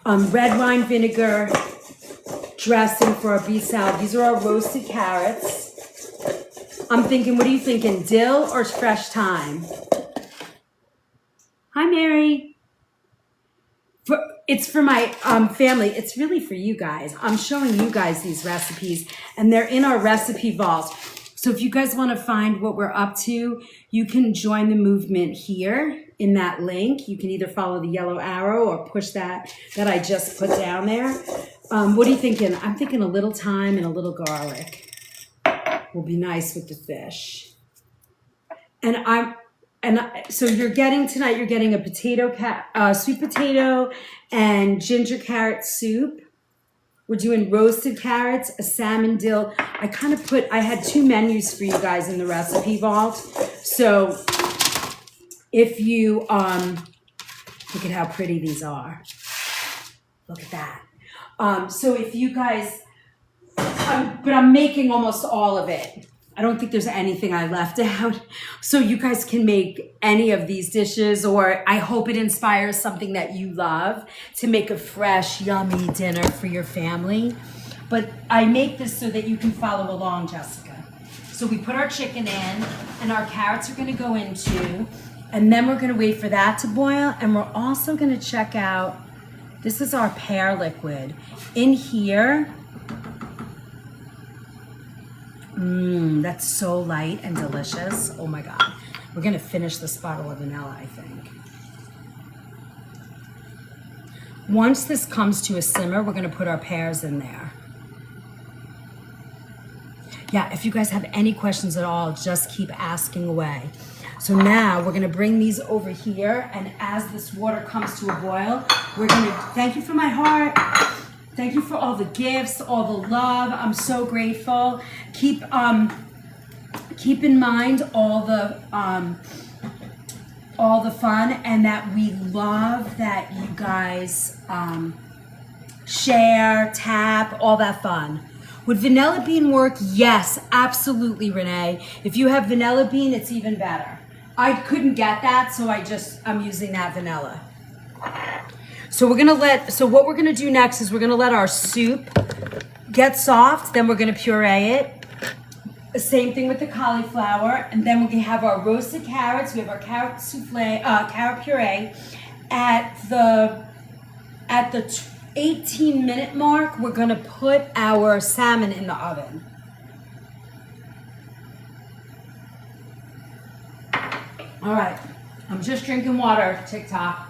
Red wine vinegar dressing for our beet salad. These are our roasted carrots. I'm thinking, what are you thinking? Dill or fresh thyme? Hi, Mary. It's for my family. It's really for you guys. I'm showing you guys these recipes, and they're in our recipe vault. So if you guys want to find what we're up to, you can join the movement here in that link. You can either follow the yellow arrow or push that I just put down there. What are you thinking? I'm thinking a little thyme and a little garlic will be nice with the fish. So you're getting a potato, sweet potato and ginger carrot soup. We're doing roasted carrots, a salmon dill. I had 2 menus for you guys in the recipe vault. So if you, look at how pretty these are. Look at that. So if you guys, but I'm making almost all of it. I don't think there's anything I left out. So you guys can make any of these dishes, or I hope it inspires something that you love to make a fresh, yummy dinner for your family. But I make this so that you can follow along, Jessica. So we put our chicken in, and our carrots are gonna go into, and then we're gonna wait for that to boil, and we're also gonna check out, this is our pear liquid. In here, that's so light and delicious. Oh my God. We're gonna finish this bottle of vanilla, I think. Once this comes to a simmer, we're gonna put our pears in there. Yeah, if you guys have any questions at all, just keep asking away. So now we're gonna bring these over here, and as this water comes to a boil, we're gonna, thank you for my heart. Thank you for all the gifts, all the love. I'm so grateful. Keep in mind all the fun, and that we love that you guys share, tap, all that fun. Would vanilla bean work? Yes, absolutely, Renee. If you have vanilla bean, it's even better. I couldn't get that, so I'm using that vanilla. So what we're gonna do next is we're gonna let our soup get soft, then we're gonna puree it. The same thing with the cauliflower, and then we're gonna have our roasted carrots. We have our carrot souffle, carrot puree. At the 18-minute mark, we're gonna put our salmon in the oven. All right, I'm just drinking water, TikTok.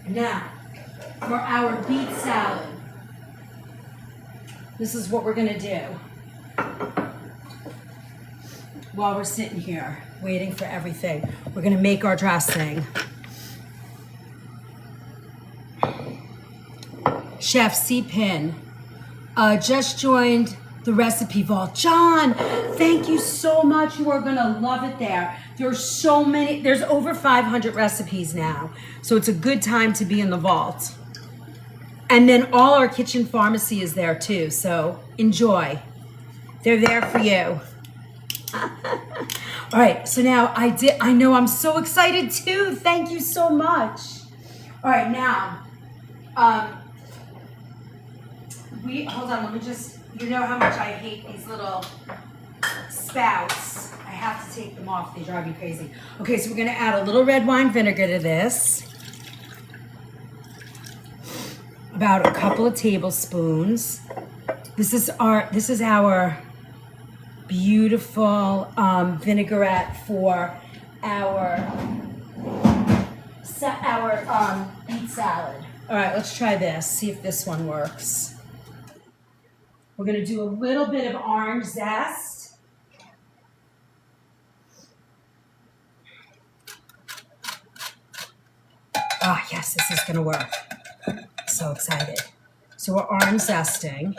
Now, for our beet salad, this is what we're gonna do while we're sitting here waiting for everything. We're gonna make our dressing. Chef C-Pin just joined the recipe vault. John, thank you so much. You are gonna love it there. There's so many, there's over 500 recipes now. So it's a good time to be in the vault. And then all our kitchen pharmacy is there too. So enjoy. They're there for you. All right, so now I know I'm so excited too. Thank you so much. All right, now, hold on, let me just, you know how much I hate these little spouts. I have to take them off, they drive me crazy. Okay, so we're gonna add a little red wine vinegar to this. About a couple of tablespoons. This is our beautiful vinaigrette for our beet salad. All right, let's try this, see if this one works. We're gonna do a little bit of orange zest. Ah, yes, this is gonna work. So excited. So we're orange zesting.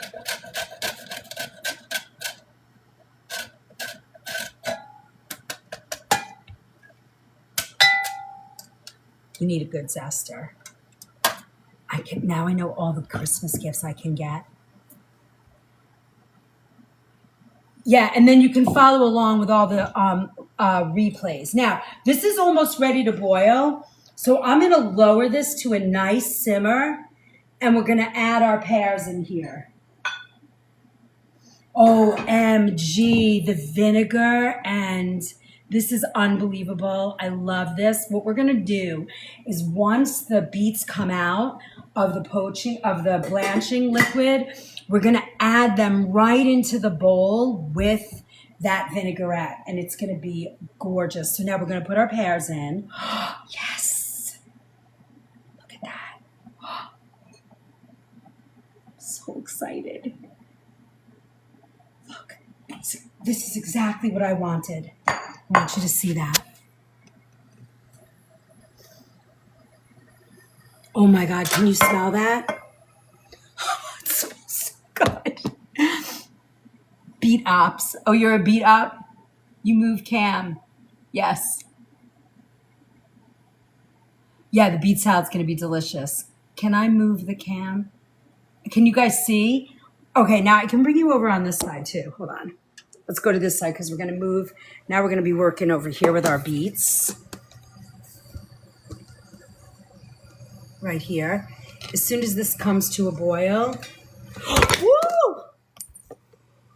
You need a good zester. Now I know all the Christmas gifts I can get. Yeah, and then you can follow along with all the replays. Now, this is almost ready to boil. So I'm gonna lower this to a nice simmer, and we're gonna add our pears in here. OMG, the vinegar, and this is unbelievable. I love this. What we're gonna do is once the beets come out of the blanching liquid, we're gonna add them right into the bowl with that vinaigrette, and it's gonna be gorgeous. So now we're gonna put our pears in. Yes, look at that. So excited. Look, this is exactly what I wanted. I want you to see that. Oh my God, can you smell that? It smells so good. Beet ops. Oh, you're a beet op? You move Cam. Yes. Yeah, the beet salad's gonna be delicious. Can I move the cam? Can you guys see? Okay, now I can bring you over on this side too. Hold on. Let's go to this side because we're gonna move. Now we're gonna be working over here with our beets. Right here. As soon as this comes to a boil. Woo!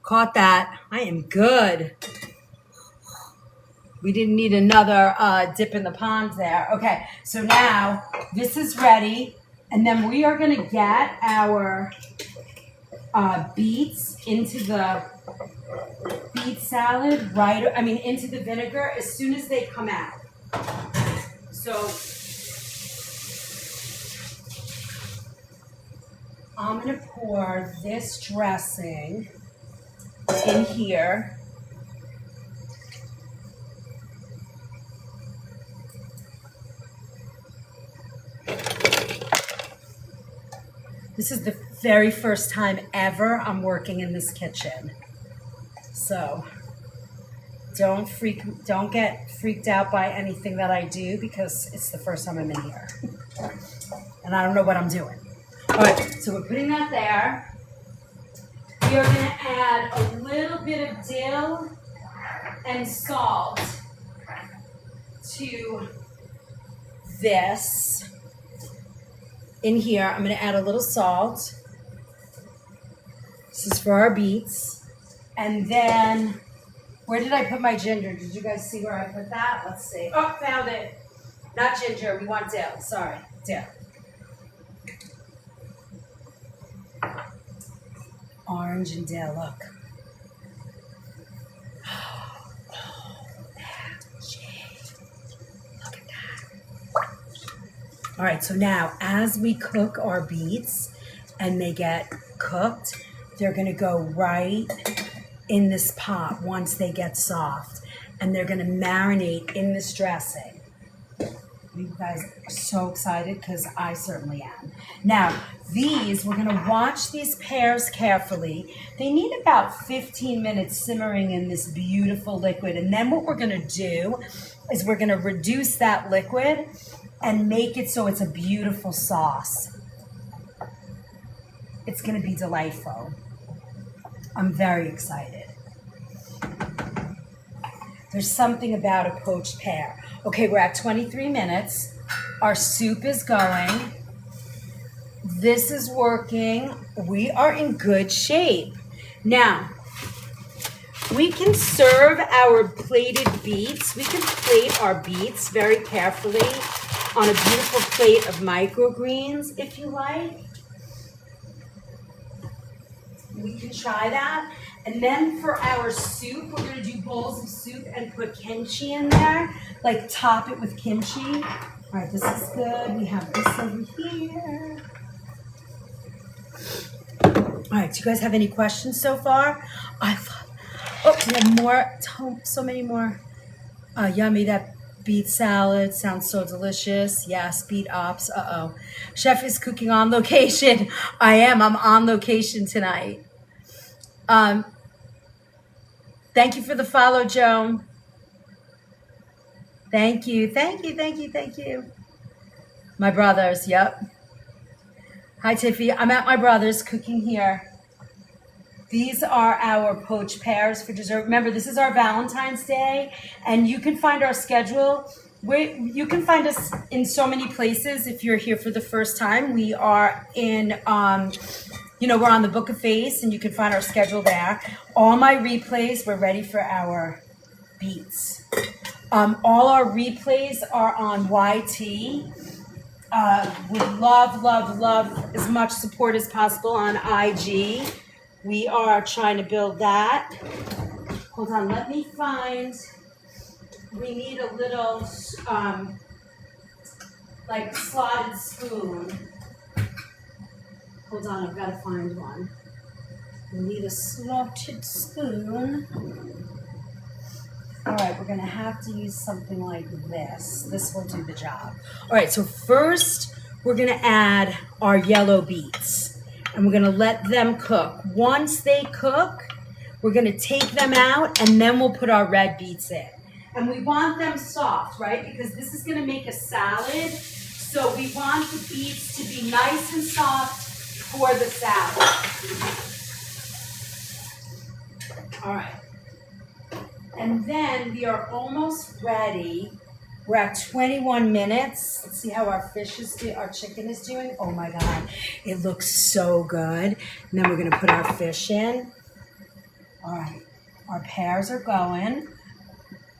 Caught that. I am good. We didn't need another dip in the pond there. Okay, so now this is ready. And then we are gonna get our beets into the beet salad, into the vinegar as soon as they come out. So I'm gonna pour this dressing in here. This is the very first time ever I'm working in this kitchen. So don't get freaked out by anything that I do because it's the first time I'm in here. And I don't know what I'm doing. All right, so we're putting that there. We are gonna add a little bit of dill and salt to this. In here, I'm gonna add a little salt. This is for our beets. And then, where did I put my ginger? Did you guys see where I put that? Let's see. Oh, found it. Not ginger, we want dill. Sorry, dill. Orange and dill, look. Look at that. All right, so now as we cook our beets and they get cooked, they're gonna go right in this pot once they get soft, and they're gonna marinate in this dressing. You guys are so excited because I certainly am. Now, we're gonna watch these pears carefully. They need about 15 minutes simmering in this beautiful liquid. And then what we're gonna do is we're gonna reduce that liquid and make it so it's a beautiful sauce. It's gonna be delightful. I'm very excited. There's something about a poached pear. Okay, we're at 23 minutes. Our soup is going. This is working. We are in good shape. Now, we can serve our plated beets. We can plate our beets very carefully on a beautiful plate of microgreens, if you like. We can try that. And then for our soup, we're gonna do bowls of soup and put kimchi in there, like top it with kimchi. All right, this is good. We have this over here. All right, do you guys have any questions so far? We have more, so many more. Yummy, that beet salad sounds so delicious. Yes, beet ops, Chef is cooking on location. I'm on location tonight. Thank you for the follow, Joan. Thank you. My brothers, yep. Hi, Tiffy. I'm at my brother's cooking here. These are our poached pears for dessert. Remember, this is our Valentine's Day, and you can find our schedule. You can find us in so many places if you're here for the first time. We are in, we're on the Book of Face, and you can find our schedule there. All my replays, we're ready for our beats. All our replays are on YT. Would love as much support as possible on IG. We are trying to build that. Hold on, let me find. We need a little, like slotted spoon. Hold on, I've got to find one. We need a slotted spoon. All right, we're gonna have to use something like this. This will do the job. All right, so first we're gonna add our yellow beets, and we're gonna let them cook. Once they cook, we're gonna take them out, and then we'll put our red beets in. And we want them soft, right? Because this is gonna make a salad. So we want the beets to be nice and soft for the salad. All right. And then we are almost ready. We're at 21 minutes. Let's see how our our chicken is doing. Oh my God, it looks so good. And then we're gonna put our fish in. All right, our pears are going.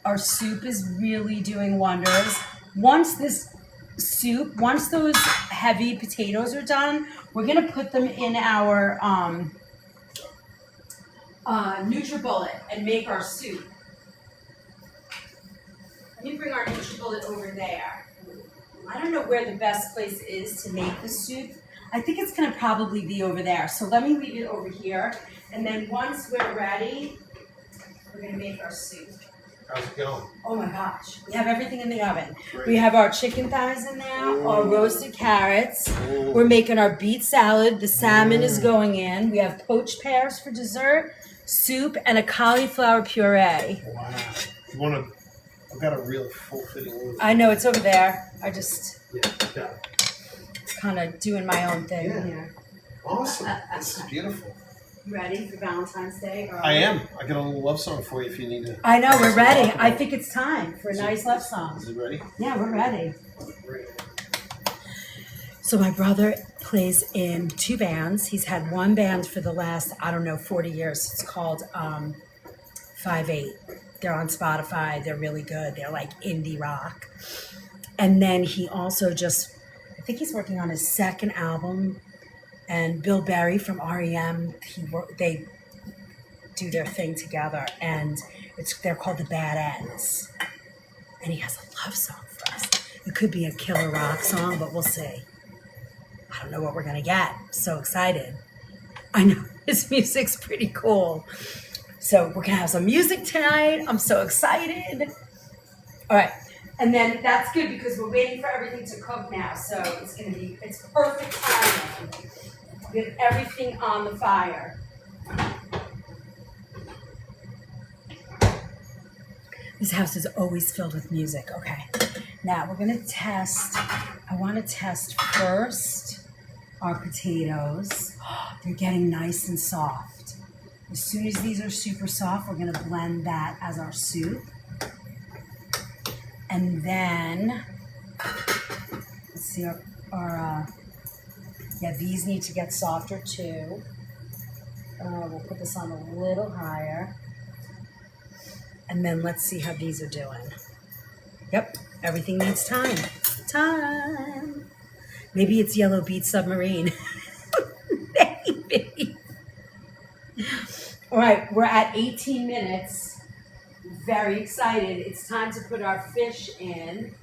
Our soup is really doing wonders. Once those heavy potatoes are done, we're gonna put them in our NutriBullet and make our soup. Let me bring our NutriBullet over there. I don't know where the best place is to make the soup. I think it's gonna probably be over there. So let me leave it over here. And then once we're ready, we're gonna make our soup. How's it going? Oh my gosh, we have everything in the oven. Great. We have our chicken thighs in there, our roasted carrots. Ooh. We're making our beet salad. The salmon is going in. We have poached pears for dessert, soup, and a cauliflower puree. Wow. You want to? I've got a real full-fitting one. I know it's over there. I just Yeah. kind of doing my own thing Yeah. here. Awesome. This is beautiful. You ready for Valentine's Day? Or I am. I got a little love song for you if you need to. I know, we're ready. I think it's time for a nice love song. Is it ready? Yeah, we're ready. Great. So my brother plays in 2 bands. He's had one band for the last, 40 years. It's called 5/8. They're on Spotify. They're really good. They're like indie rock. And then he also I think he's working on his second album. And Bill Berry from REM, they do their thing together. And they're called The Bad Ends. And he has a love song for us. It could be a killer rock song, but we'll see. I don't know what we're going to get. So excited. I know his music's pretty cool. So we're going to have some music tonight. I'm so excited. All right. And then that's good because we're waiting for everything to cook now. So it's perfect timing. We have everything on the fire. This house is always filled with music. Okay. Now we're going to test. I want to test first our potatoes. They're getting nice and soft. As soon as these are super soft, we're going to blend that as our soup. And then, let's see, these need to get softer too. We'll put this on a little higher. And then let's see how these are doing. Yep, everything needs time. Time. Maybe it's Yellow Beet Submarine. Maybe. All right, we're at 18 minutes. Very excited. It's time to put our fish in.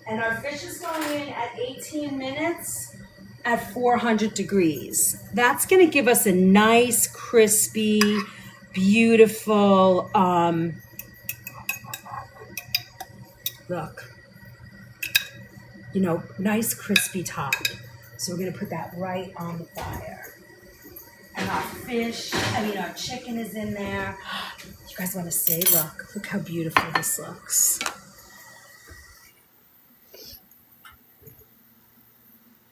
And our fish is going in at 18 minutes at 400 degrees. That's going to give us a nice, crispy, beautiful, nice crispy top. So we're going to put that right on the fire. And our chicken is in there. You guys want to see? Look how beautiful this looks.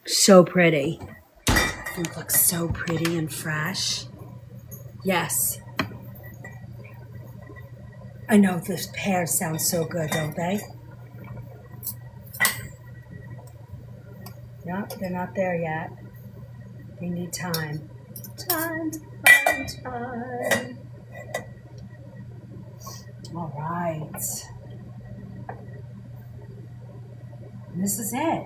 So pretty. It looks so pretty and fresh. Yes. I know those pears sound so good, don't they? No, they're not there yet. They need time. Time to find time. All right. And this is it.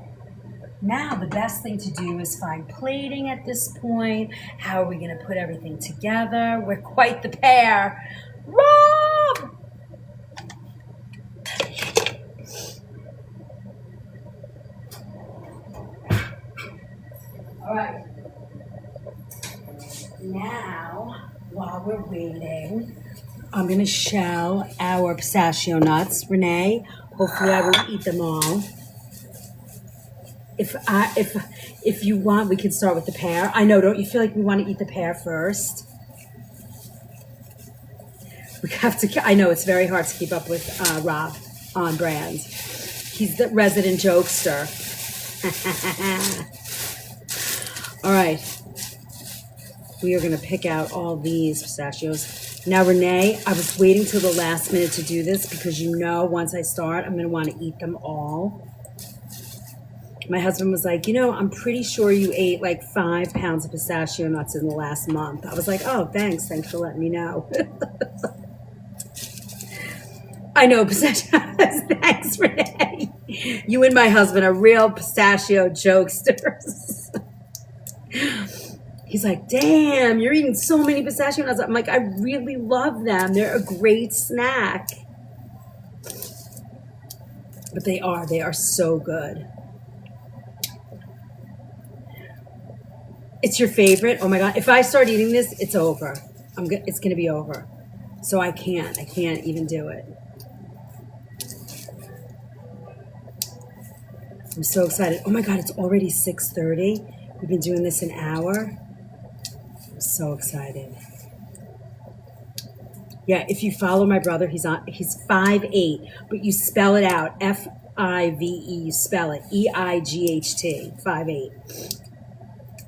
Now the best thing to do is find plating at this point. How are we going to put everything together? We're quite the pair. Rob! All right. Now, while we're waiting, I'm going to shell our pistachio nuts. Renee, hopefully I will eat them all. If you want, we can start with the pear. I know, don't you feel like we want to eat the pear first? We have to, I know it's very hard to keep up with Rob on brand. He's the resident jokester. All right. We are going to pick out all these pistachios. Now, Renee, I was waiting till the last minute to do this because you know once I start, I'm going to want to eat them all. My husband was like, you know, I'm pretty sure you ate like 5 pounds of pistachio nuts in the last month. I was like, oh, thanks for letting me know. I know, pistachio. Thanks, Renee. You and my husband are real pistachio jokesters. He's like, damn, you're eating so many pistachio nuts. I'm like, I really love them. They're a great snack. But they are so good. It's your favorite? Oh my God. If I start eating this, it's over. It's going to be over. So I can't even do it. I'm so excited. Oh my God, it's already 6:30. We've been doing this an hour. I'm so excited. Yeah, if you follow my brother, he's 5'8", but you spell it out. Five, you spell it. EIGHT, 5'8".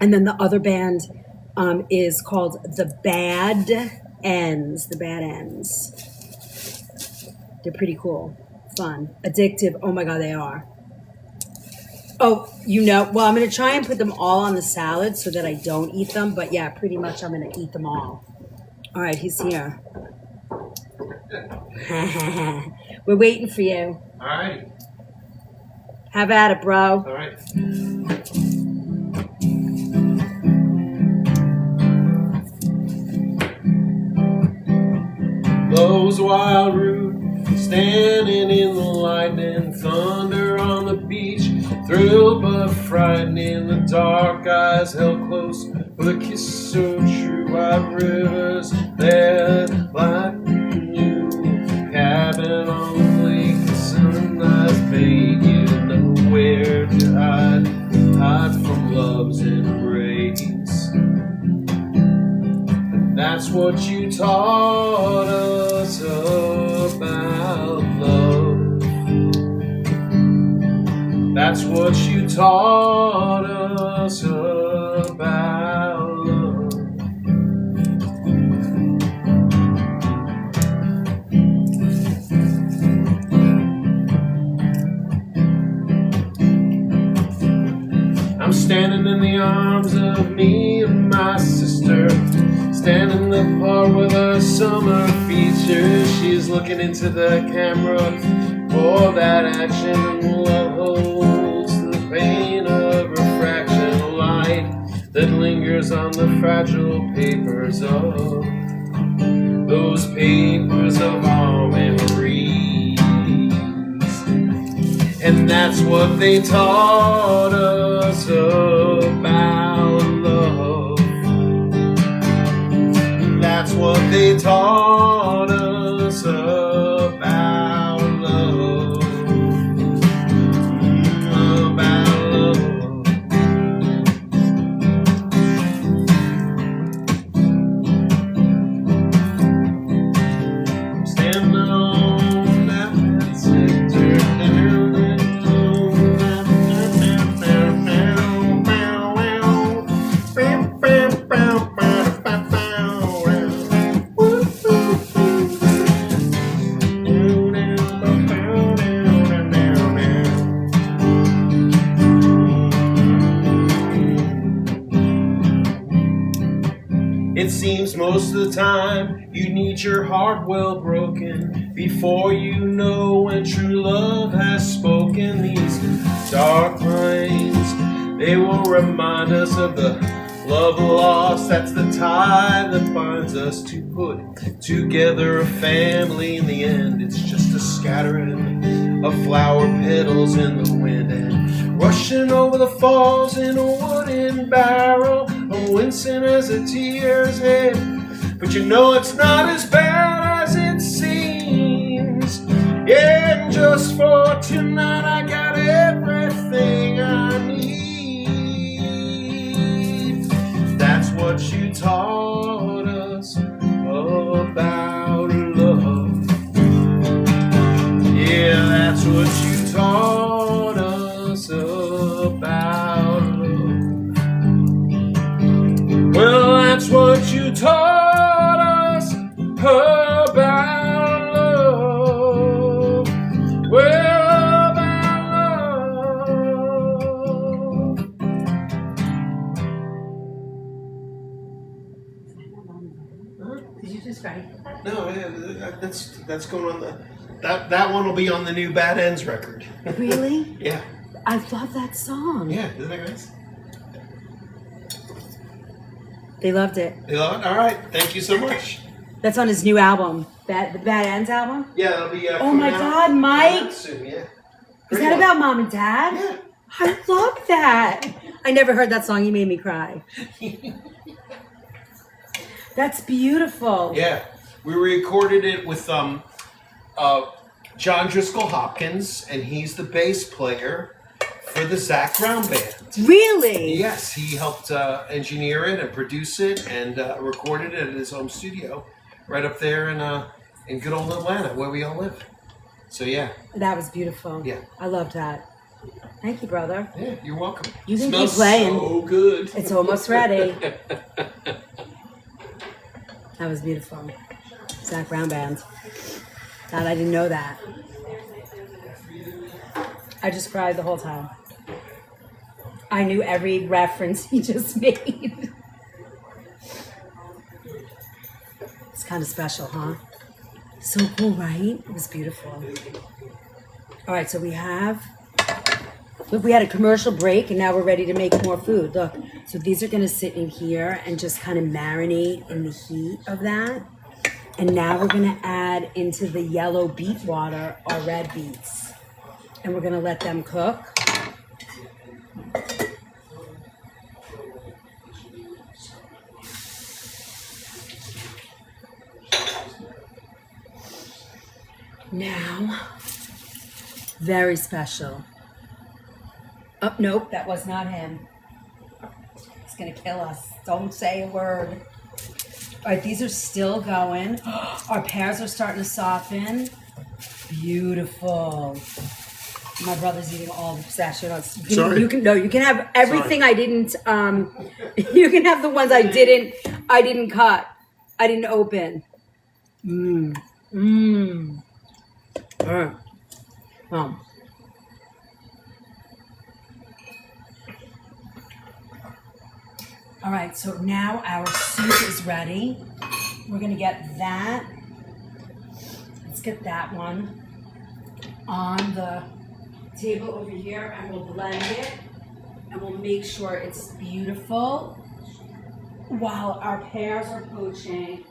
And then the other band is called The Bad Ends. The Bad Ends. They're pretty cool. Fun. Addictive. Oh my God, they are. Oh, you know, well, I'm going to try and put them all on the salad so that I don't eat them. But yeah, pretty much I'm going to eat them all. All right, he's here. We're waiting for you. All right. Have at it, bro. All right. Blows wild root, standing in the lightning thunder on the beach, thrilled but frightened in the dark, eyes held close with a kiss so true. Wide rivers there like new, cabin on the lake, sunrise bathe, you know where to hide from love's embrace. That's what you taught us about love. That's what you taught us about love. I'm standing in the arms of me and my sister, standing apart with her summer features. She's looking into the camera for that action, and love holds the pain of refraction, a light that lingers on the fragile papers of those papers of our memories. And that's what they taught us about love. That's what they taught us about love. About love. Stand on that center down. It seems most of the time you need your heart well broken before you know when true love has spoken. These dark lines, they will remind us of the love lost. That's the tie that binds us to put together a family. In the end, it's just a scattering of flower petals in the wind and rushing over the falls in a wooden barrel, a wincing as the tears hit. But you know it's not as bad as it seems. Yeah, and just for tonight I got everything I need. That's what you taught us about love. Yeah, that's what you taught us about love. Well, that's what you taught us about love. Well, about love. Did you just write? No, that's going on the that one will be on the new Bad Ends record. Really? Yeah. I love that song. Yeah, isn't that nice? They loved it. You love it? All right, thank you so much. That's on his new album, the Bad Ends album. Yeah, that'll be. Oh my God, Mike! Soon, yeah. Is that about mom and dad? Yeah. I love that. I never heard that song. You made me cry. That's beautiful. Yeah, we recorded it with John Driscoll Hopkins, and he's the bass player for the Zach Brown Band. Really? Yes, he helped engineer it and produce it and recorded it at his home studio right up there in good old Atlanta, where we all live. So yeah. That was beautiful. Yeah. I loved that. Thank you, brother. Yeah, you're welcome. You can Smells keep playing. so good. It's almost ready. That was beautiful. Zach Brown Band. God, I didn't know that. I just cried the whole time. I knew every reference he just made. It's kind of special, huh? So cool, right? It was beautiful. All right, so we had a commercial break, and now we're ready to make more food. Look, so these are going to sit in here and just kind of marinate in the heat of that. And now we're going to add into the yellow beet water our red beets. And we're going to let them cook. Now, very special. Oh, nope, that was not him. He's gonna kill us. Don't say a word. All right, these are still going. Our pears are starting to soften. Beautiful. My brother's eating all the pistachios. Sorry. You can have everything. Sorry. I didn't. You can have the ones I didn't cut. I didn't open. All right, so now our soup is ready. We're gonna get that. Let's get that one on the table over here, and we'll blend it, and we'll make sure it's beautiful while our pears are poaching.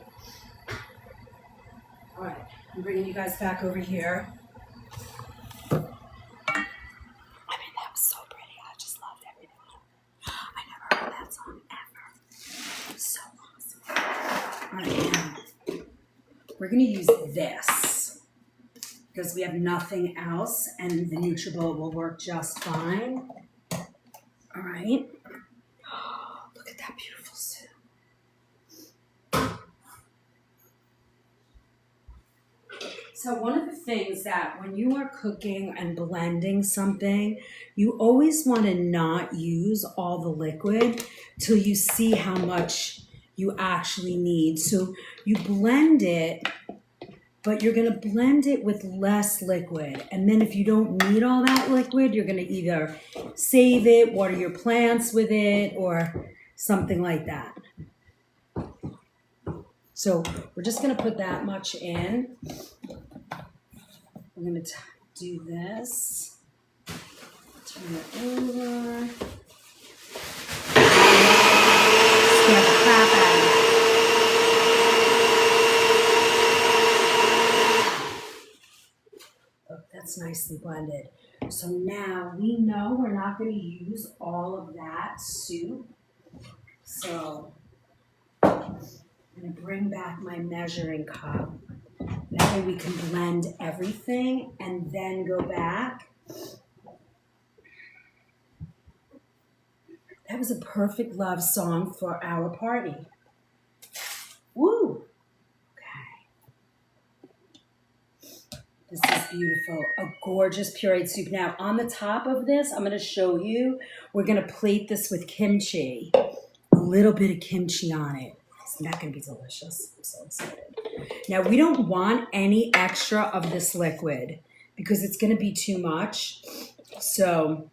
All right, I'm bringing you guys back over here. I mean, that was so pretty. I just loved everything. I never heard that song ever. So awesome. All right, now we're gonna use this because we have nothing else, and the NutriBullet will work just fine. All right. Look at that beautiful soup. So one of the things that when you are cooking and blending something, you always want to not use all the liquid till you see how much you actually need. So you blend it, but you're going to blend it with less liquid. And then if you don't need all that liquid, you're going to either save it, water your plants with it, or something like that. So we're just gonna put that much in. I'm gonna do this. Turn it over. Scare the crap out of it. Oh, that's nicely blended. So now we know we're not going to use all of that soup. So I'm going to bring back my measuring cup. That way we can blend everything and then go back. That was a perfect love song for our party. Woo! This is beautiful. A gorgeous pureed soup. Now, on the top of this, I'm going to show you, we're going to plate this with kimchi. A little bit of kimchi on it. Isn't that going to be delicious? I'm so excited. Now, we don't want any extra of this liquid because it's going to be too much. So,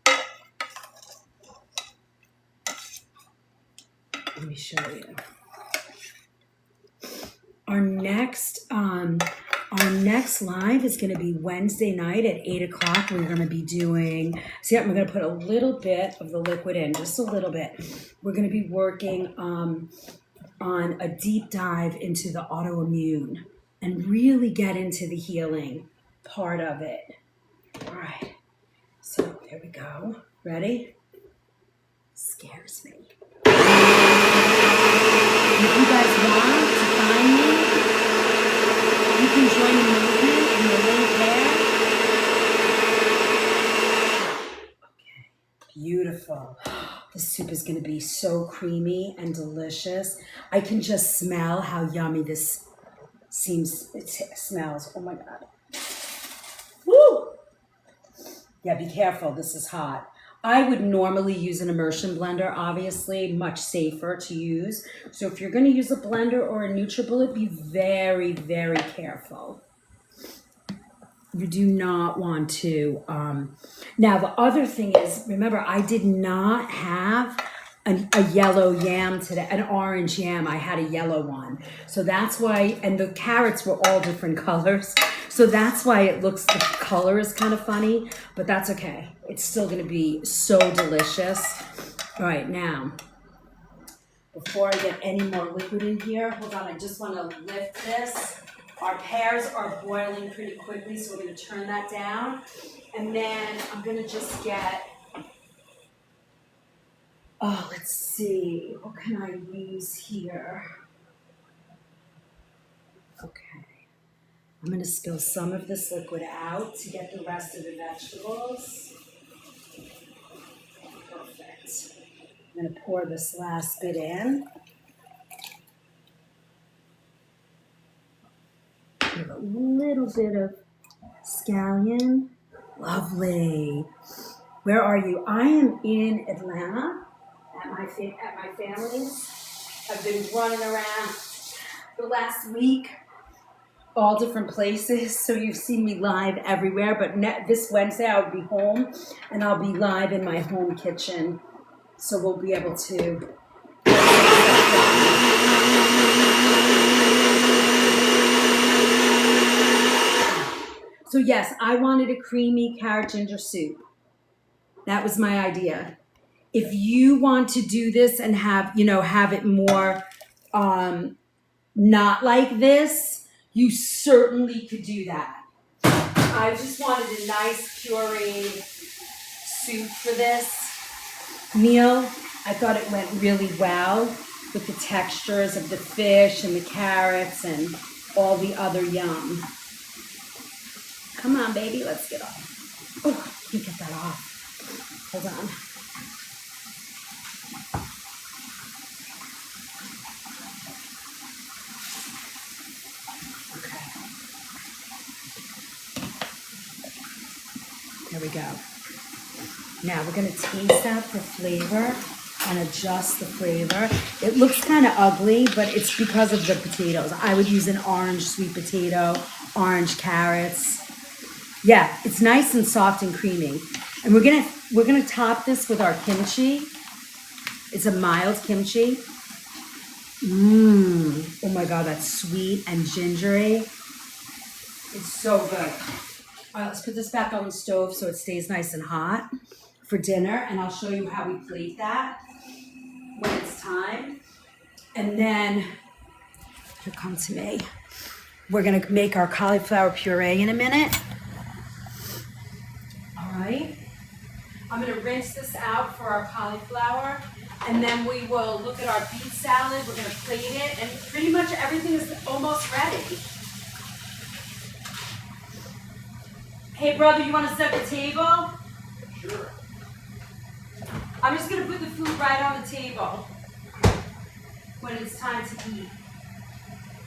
let me show you. Our next live is going to be Wednesday night at 8 o'clock. We're going to be doing, I'm going to put a little bit of the liquid in, just a little bit. We're going to be working on a deep dive into the autoimmune and really get into the healing part of it. All right. So there we go. Ready? Scares me. If you guys want to find me, you can join the movement in the link there. Okay, beautiful. The soup is going to be so creamy and delicious. I can just smell how yummy this smells. Oh my God. Woo! Yeah, be careful. This is hot. I would normally use an immersion blender, obviously, much safer to use. So if you're going to use a blender or a NutriBullet, be very, very careful. You do not want to. Now, the other thing is, remember, I did not have a yellow yam today, an orange yam. I had a yellow one. So that's why, and the carrots were all different colors. So that's why it looks, the color is kind of funny, but that's okay. It's still going to be so delicious. All right, now, before I get any more liquid in here, hold on, I just want to lift this. Our pears are boiling pretty quickly, so we're going to turn that down. And then I'm going to just get, let's see, what can I use here? Okay. I'm going to spill some of this liquid out to get the rest of the vegetables. Perfect. I'm going to pour this last bit in. Give a little bit of scallion. Lovely. Where are you? I am in Atlanta at my family's. I've been running around the last week, all different places. So you've seen me live everywhere. But this Wednesday I'll be home and I'll be live in my home kitchen. So we'll be able to. So yes, I wanted a creamy carrot ginger soup. That was my idea. If you want to do this and have it more not like this, you certainly could do that. I just wanted a nice pureed soup for this meal. I thought it went really well with the textures of the fish and the carrots and all the other yum. Come on, baby, let's get off. Oh, let me get that off. Hold on. Okay. There we go. Now we're going to taste that for flavor and adjust the flavor. It looks kind of ugly, but it's because of the potatoes. I would use an orange sweet potato, orange carrots. Yeah, it's nice and soft and creamy. And we're gonna top this with our kimchi. It's a mild kimchi. Oh my God, that's sweet and gingery. It's so good. All right, let's put this back on the stove so it stays nice and hot for dinner, and I'll show you how we plate that when it's time. And then, here, come to me. We're gonna make our cauliflower puree in a minute. All right. I'm gonna rinse this out for our cauliflower, and then we will look at our beet salad. We're gonna plate it, and pretty much everything is almost ready. Hey brother, you wanna set the table? Sure. I'm just gonna put the food right on the table when it's time to eat.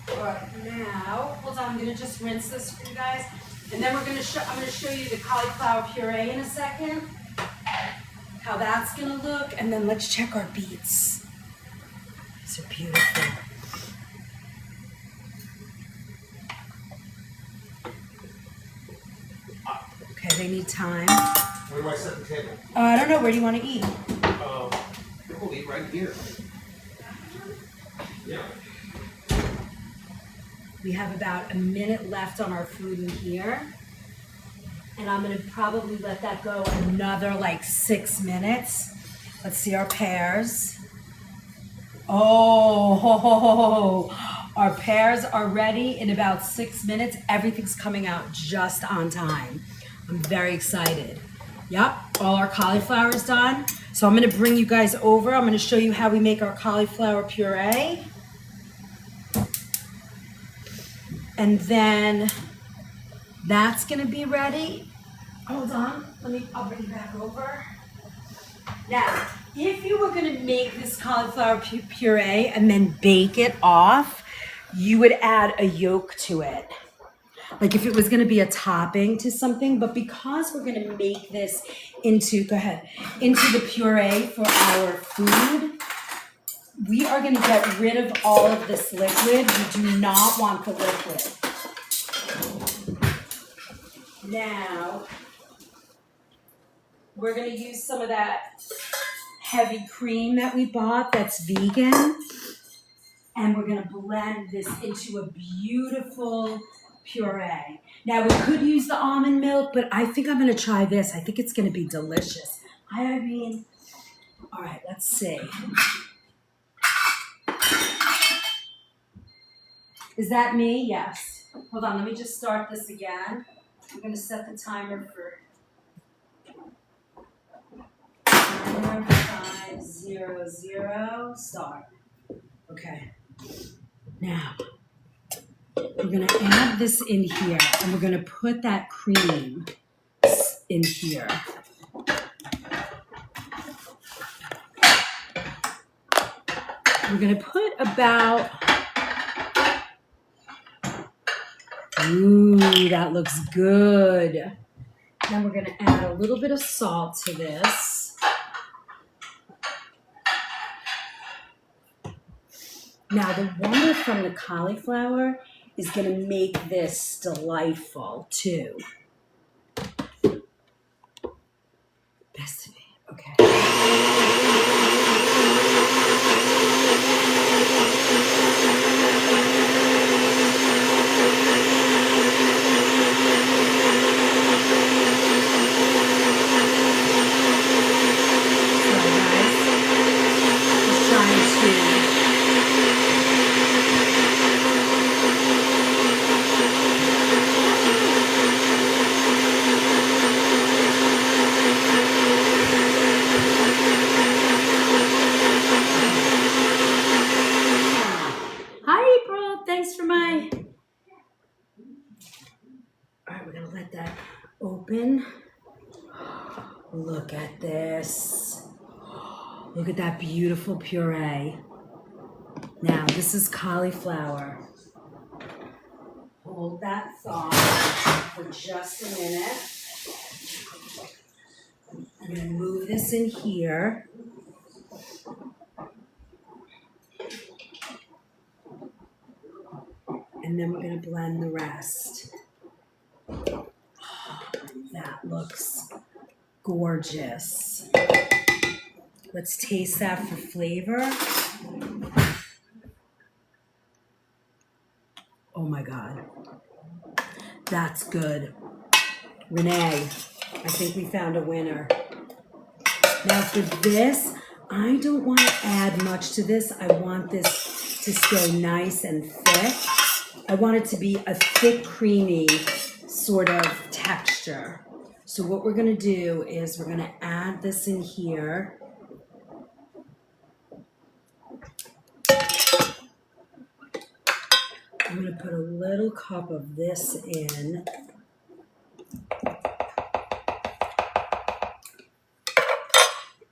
All right, now, hold on, I'm gonna just rinse this for you guys. And then I'm gonna show you the cauliflower puree in a second, how that's gonna look, and then let's check our beets. These are beautiful. Okay, they need time. Where do I set the table? I don't know, where do you wanna eat? We'll eat right here. Yeah. We have about a minute left on our food in here. And I'm gonna probably let that go another like 6 minutes. Let's see our pears. Oh, our pears are ready in about 6 minutes. Everything's coming out just on time. I'm very excited. Yep, all our cauliflower is done. So I'm gonna bring you guys over. I'm gonna show you how we make our cauliflower puree. And then that's gonna be ready. Hold on, I'll bring you back over. Now, if you were gonna make this cauliflower puree and then bake it off, you would add a yolk to it. Like if it was gonna be a topping to something, but because we're gonna make this into the puree for our food, we are gonna get rid of all of this liquid. We do not want the liquid. Now, we're gonna use some of that heavy cream that we bought that's vegan, and we're gonna blend this into a beautiful puree. Now, we could use the almond milk, but I think I'm gonna try this. I think it's gonna be delicious. Hi, Irene. All right, let's see. Is that me? Yes. Hold on, let me just start this again. I'm gonna set the timer for 500, start. Okay. Now, we're gonna add this in here, and we're gonna put that cream in here. We're gonna put about, ooh, that looks good. Then we're gonna add a little bit of salt to this. Now the wonder from the cauliflower is gonna make this delightful too. Best of me, okay. Open. Look at this. Look at that beautiful puree. Now, this is cauliflower. Hold that thought for just a minute. I'm going to move this in here. And then we're going to blend the rest. That looks gorgeous. Let's taste that for flavor. Oh my God. That's good. Renee, I think we found a winner. Now for this, I don't want to add much to this. I want this to stay nice and thick. I want it to be a thick, creamy sort of texture. So what we're gonna do is we're gonna add this in here. I'm gonna put a little cup of this in.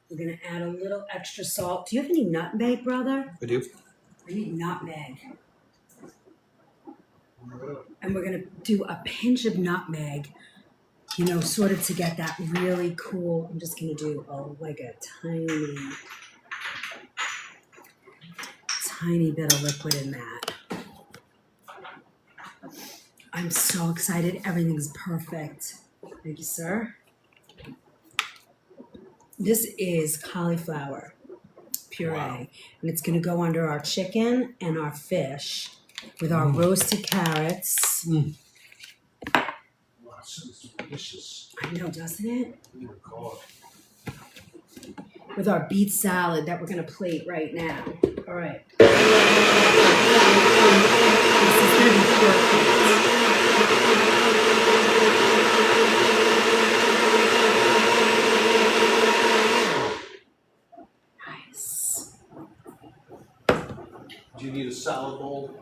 We're gonna add a little extra salt. Do you have any nutmeg, brother? I do. I need nutmeg. And we're gonna do a pinch of nutmeg, you know, sort of to get that really cool. I'm just gonna do like a tiny bit of liquid in that. I'm so excited. Everything's perfect. Thank you, sir. This is cauliflower puree, and it's gonna go under our chicken and our fish with our roasted carrots. Wow, this is delicious. I know, doesn't it? Oh my God. With our beet salad that we're gonna plate right now. All right. This is gonna be perfect. Nice. Do you need a salad bowl?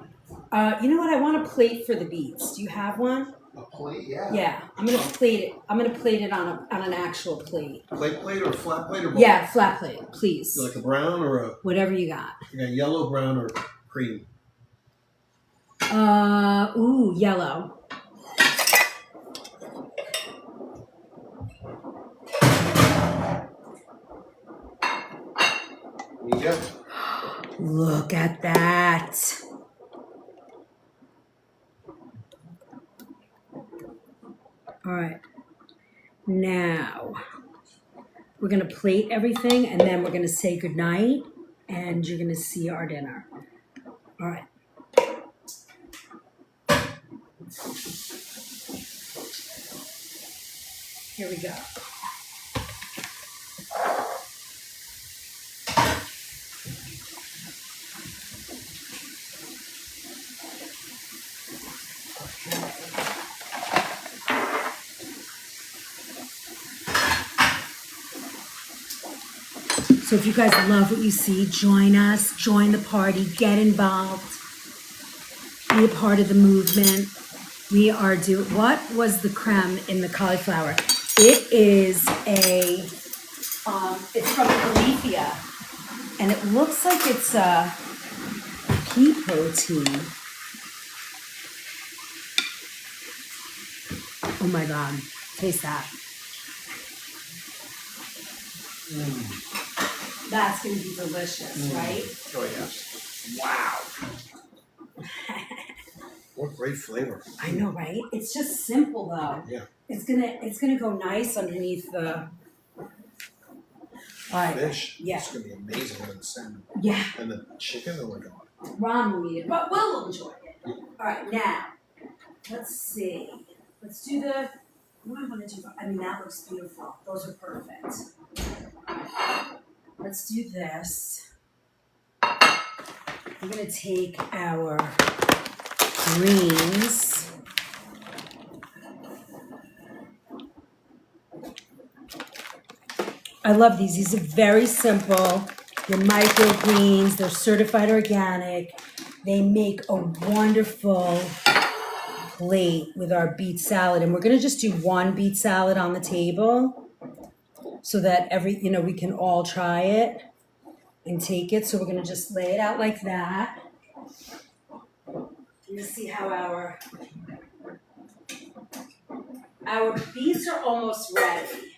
You know what? I want a plate for the beets. Do you have one? A plate? Yeah. Yeah, I'm gonna plate it. I'm gonna plate it on an actual plate. Plate or flat plate or bowl? Yeah, flat plate, please. You like a brown or a Whatever you got. yellow, brown, or cream? Ooh, yellow. There you go. Look at that. All right. Now, we're going to plate everything, and then we're going to say goodnight, and you're going to see our dinner. All right. Here we go. So if you guys love what you see, join us, join the party, get involved, be a part of the movement. We are what was the creme in the cauliflower? It is it's from Califia, and it looks like it's a pea protein. Oh my God, taste that. That's gonna be delicious, right? Oh yeah. Wow. What great flavor. I know, right? It's just simple though. Yeah. It's gonna go nice underneath the. All right. Fish. Yeah. It's gonna be amazing with the salmon. Yeah. And the chicken. Oh my God. Ron will eat it, but we'll enjoy it. All right, now let's see. Let's do the. What do I want to do? I mean, that looks beautiful. Those are perfect. Let's do this. We're gonna take our greens. I love these. These are very simple. They're microgreens. They're certified organic. They make a wonderful plate with our beet salad. And we're going to just do one beet salad on the table so that we can all try it and take it. So we're going to just lay it out like that. You're going to see how our beets are almost ready.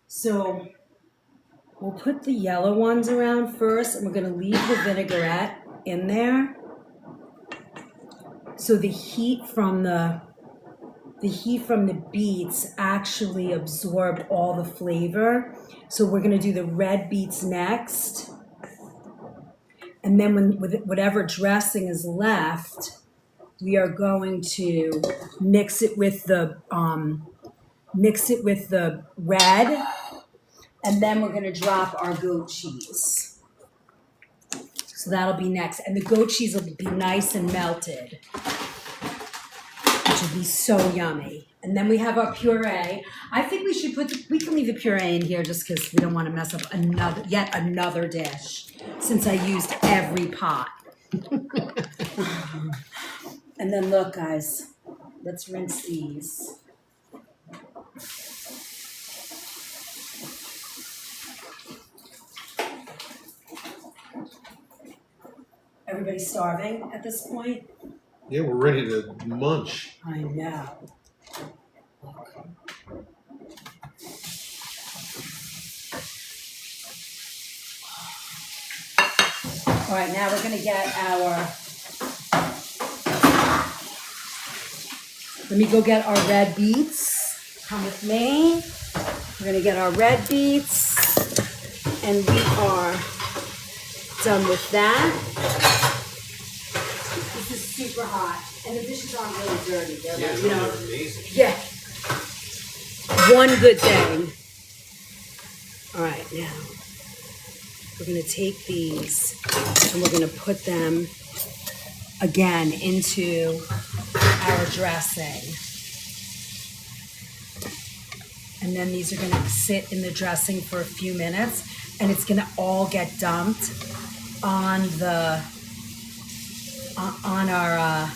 So we'll put the yellow ones around first, and we're going to leave the vinaigrette in there. So the heat from the beets actually absorb all the flavor. So we're going to do the red beets next. And then with whatever dressing is left, we are going to mix it with the red, and then we're going to drop our goat cheese. So that'll be next. And the goat cheese will be nice and melted, which will be so yummy. And then we have our puree. I think we should we can leave the puree in here just because we don't want to mess up yet another dish, since I used every pot. And then look, guys, let's rinse these. Everybody starving at this point? Yeah, we're ready to munch. I know. All right, now we're going to get let me go get our red beets. Come with me. We're going to get our red beets, and we are done with that. This is super hot, and the dishes aren't really dirty. They're like, They're amazing. yeah. One good thing. All right, now we're going to take these and we're going to put them again into our dressing. And then these are going to sit in the dressing for a few minutes, and it's going to all get dumped on our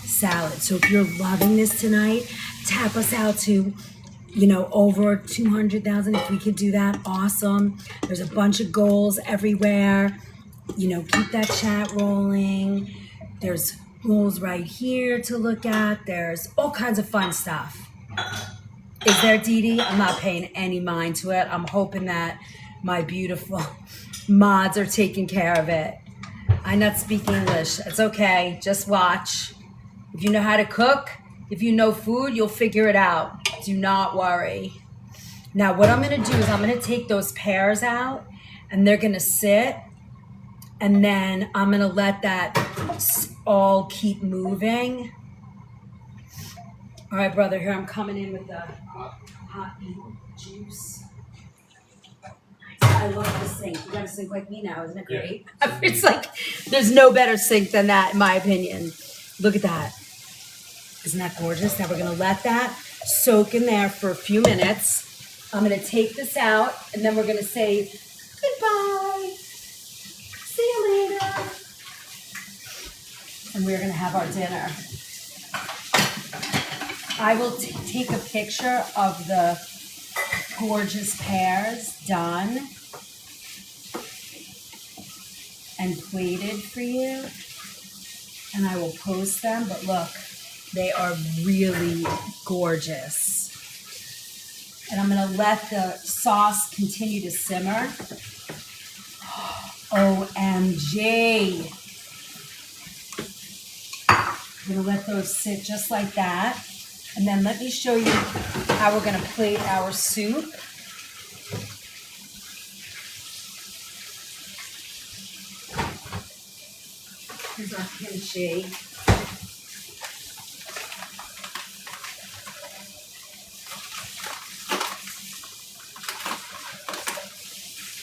salad. So if you're loving this tonight, tap us out to, over 200,000. If we could do that, awesome. There's a bunch of goals everywhere. Keep that chat rolling. There's goals right here to look at. There's all kinds of fun stuff. Is there, Dee Dee? I'm not paying any mind to it. I'm hoping that my beautiful mods are taking care of it. I not speak English. It's okay. Just watch. If you know how to cook, if you know food, you'll figure it out. Do not worry. Now, what I'm going to do is I'm going to take those pears out, and they're going to sit, and then I'm going to let that all keep moving. All right, brother, here I'm coming in with the hot beet juice. I love the sink. You got a sink like me now, isn't it great? Yeah. It's like there's no better sink than that, in my opinion. Look at that. Isn't that gorgeous? Now we're going to let that soak in there for a few minutes. I'm going to take this out, and then we're going to say goodbye. See you later. And we're going to have our dinner. I will take a picture of the gorgeous pears done and plated for you, and I will post them. But look, they are really gorgeous. And I'm going to let the sauce continue to simmer. OMG. I'm going to let those sit just like that. And then let me show you how we're going to plate our soup. Here's our kimchi.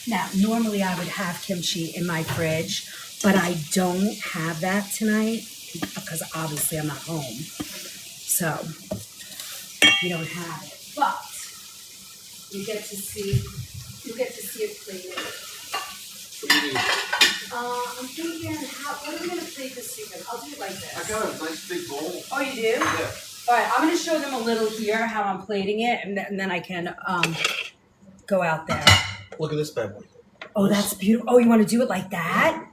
Now, normally I would have kimchi in my fridge, but I don't have that tonight because obviously I'm not home. So, we don't have it. But you get to see it plated. I'm thinking, what am I going to plate this soup in? I'll do it like this. I got a nice big bowl. Oh, you do? Yeah. All right, I'm going to show them a little here how I'm plating it, and then I can go out there. Look at this bad boy. Oh, that's beautiful. Oh, you want to do it like that?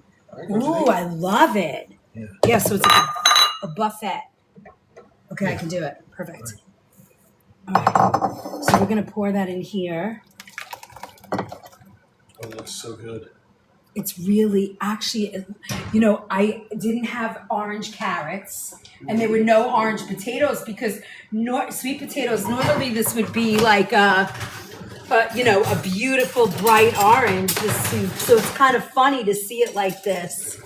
Ooh, I love it. Yeah, so it's like a buffet. Okay, yeah. I can do it. Perfect. All right. So we're going to pour that in here. Oh, it looks so good. It's really, actually, I didn't have orange carrots, and there were no orange potatoes because sweet potatoes, normally this would be like a beautiful bright orange, this soup. So it's kind of funny to see it like this,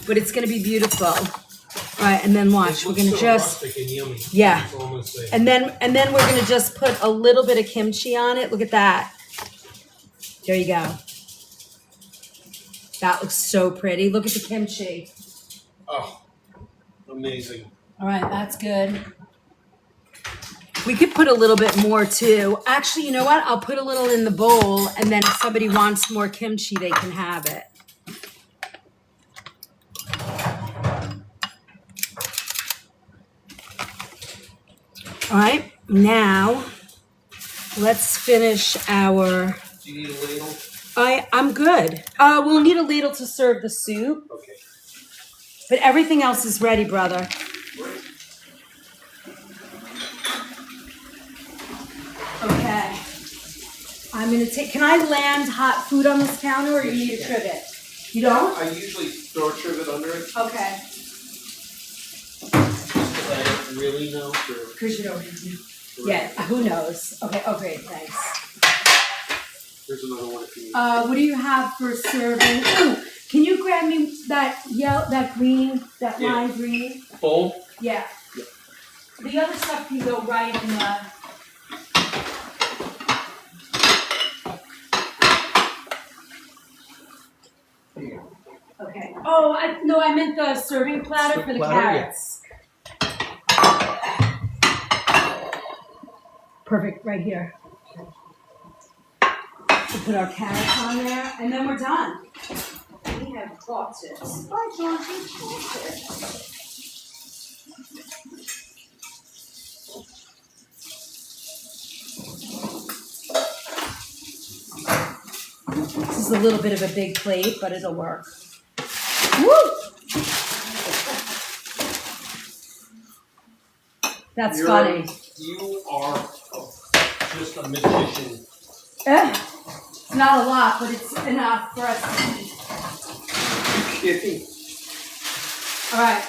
but it's going to be beautiful. All right, and then watch. We're going to just, and yummy. yeah. It's almost like, And then we're going to just put a little bit of kimchi on it. Look at that. There you go. That looks so pretty. Look at the kimchi. oh, amazing. All right, that's good. We could put a little bit more too. Actually, you know what? I'll put a little in the bowl, and then if somebody wants more kimchi, they can have it. All right, now let's finish our. Do you need a ladle? I'm good. We'll need a ladle to serve the soup, Okay. but everything else is ready, brother. Great. Okay. I'm gonna take. Can I land hot food on this counter, or you need a trivet? You don't? I usually throw a trivet under it Okay. because I don't really know. Because you don't. Yeah. Who knows? Okay. Oh, great. Thanks. There's another one if you need. What do you have for serving? Ooh, can you grab me that green, that Yeah. lime green? Bowl? Yeah. The other stuff can go right in the. Okay. Oh, I meant the serving platter for the carrots. Perfect, right here. We'll put our carrots on there, and then we're done. We have got it. Bye, George. We've got it. This is a little bit of a big plate, but it'll work. Woo! That's funny. You are just a magician. It's not a lot, but it's enough for us to eat. You're kidding. All right.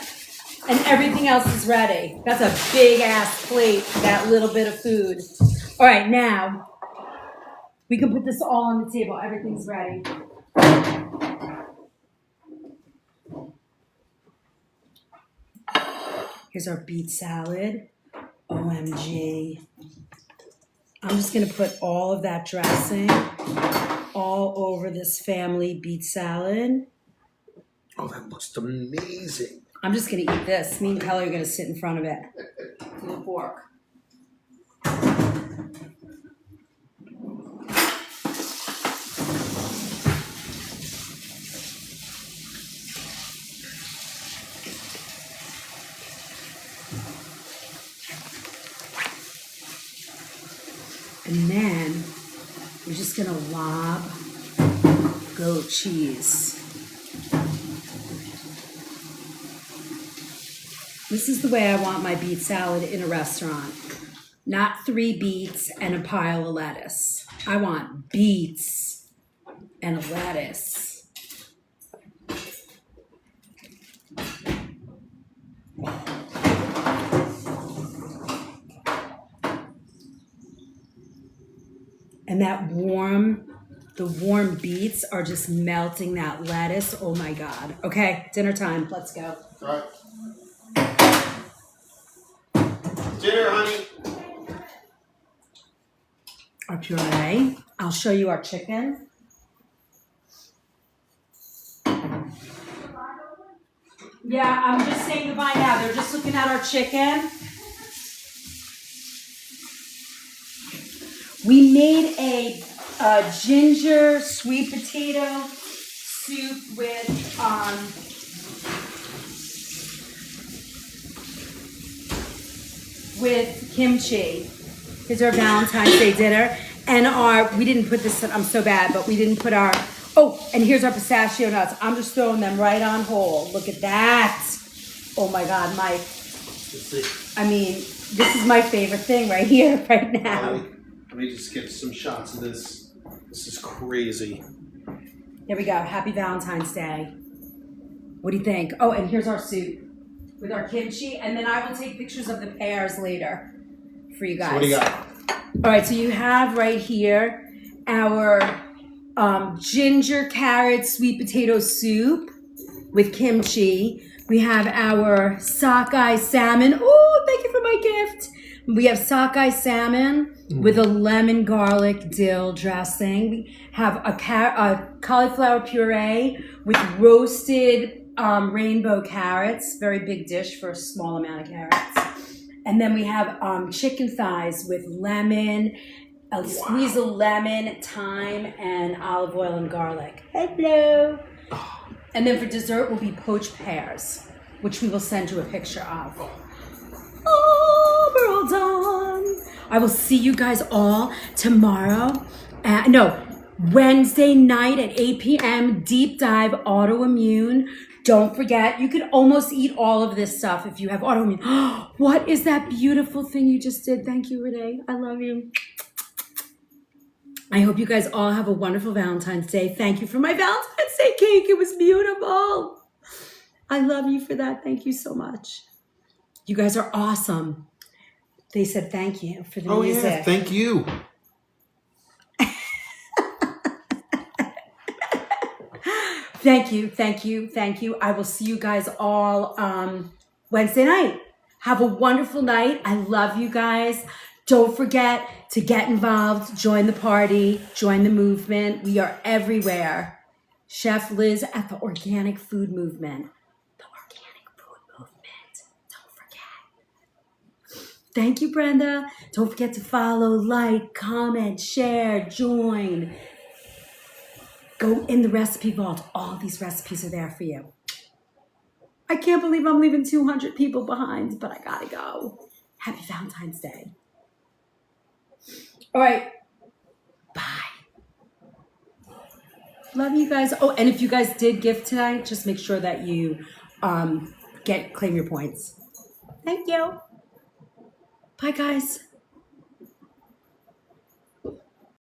And everything else is ready. That's a big ass plate, that little bit of food. All right, now we can put this all on the table. Everything's ready. Here's our beet salad. OMG. I'm just going to put all of that dressing all over this family beet salad. Oh, that looks amazing. I'm just going to eat this. Me and Kelly are going to sit in front of it with a fork. And then we're just going to lob goat cheese. This is the way I want my beet salad in a restaurant. Not 3 beets and a pile of lettuce. I want beets and a lettuce. And the warm beets are just melting that lettuce. Oh my God. Okay, dinner time. Let's go. All right. Dinner, honey. Our puree. I'll show you our chicken. Yeah, I'm just saying goodbye now. They're just looking at our chicken. We made a ginger sweet potato soup with kimchi. Here's our Valentine's Day dinner. And we didn't put this, I'm so bad, but we didn't put and here's our pistachio nuts. I'm just throwing them right on whole. Look at that. Oh my God, Mike. I mean, this is my favorite thing right here, right now. Let me just get some shots of this. This is crazy. There we go. Happy Valentine's Day. What do you think? Oh, and here's our soup with our kimchi. And then I will take pictures of the pears later for you guys. So what do you got? All right, so you have right here, our ginger carrot sweet potato soup with kimchi. We have our sockeye salmon. Oh, thank you for my gift. We have sockeye salmon with a lemon garlic dill dressing. We have a cauliflower puree with roasted rainbow carrots. Very big dish for a small amount of carrots. And then we have chicken thighs with lemon, a squeeze of lemon, thyme, and olive oil and garlic. Hello. And then for dessert will be poached pears, which we will send you a picture of. Oh, we're all done. I will see you guys all tomorrow. Wednesday night at 8 p.m. Deep dive autoimmune. Don't forget, you can almost eat all of this stuff if you have autoimmune. What is that beautiful thing you just did? Thank you, Renee. I love you. I hope you guys all have a wonderful Valentine's Day. Thank you for my Valentine's Day cake. It was beautiful. I love you for that. Thank you so much. You guys are awesome. They said thank you for the music. Yeah, thank you. Thank you, thank you, thank you. I will see you guys all Wednesday night. Have a wonderful night. I love you guys. Don't forget to get involved, join the party, join the movement. We are everywhere. Chef Liz at the Organic Food Movement. The Organic Food Movement. Don't forget. Thank you, Brenda. Don't forget to follow, like, comment, share, join. Go in the recipe vault. All these recipes are there for you. I can't believe I'm leaving 200 people behind, but I gotta go. Happy Valentine's Day. All right. Bye. Love you guys. Oh, and if you guys did gift tonight, just make sure that you claim your points. Thank you. Bye, guys.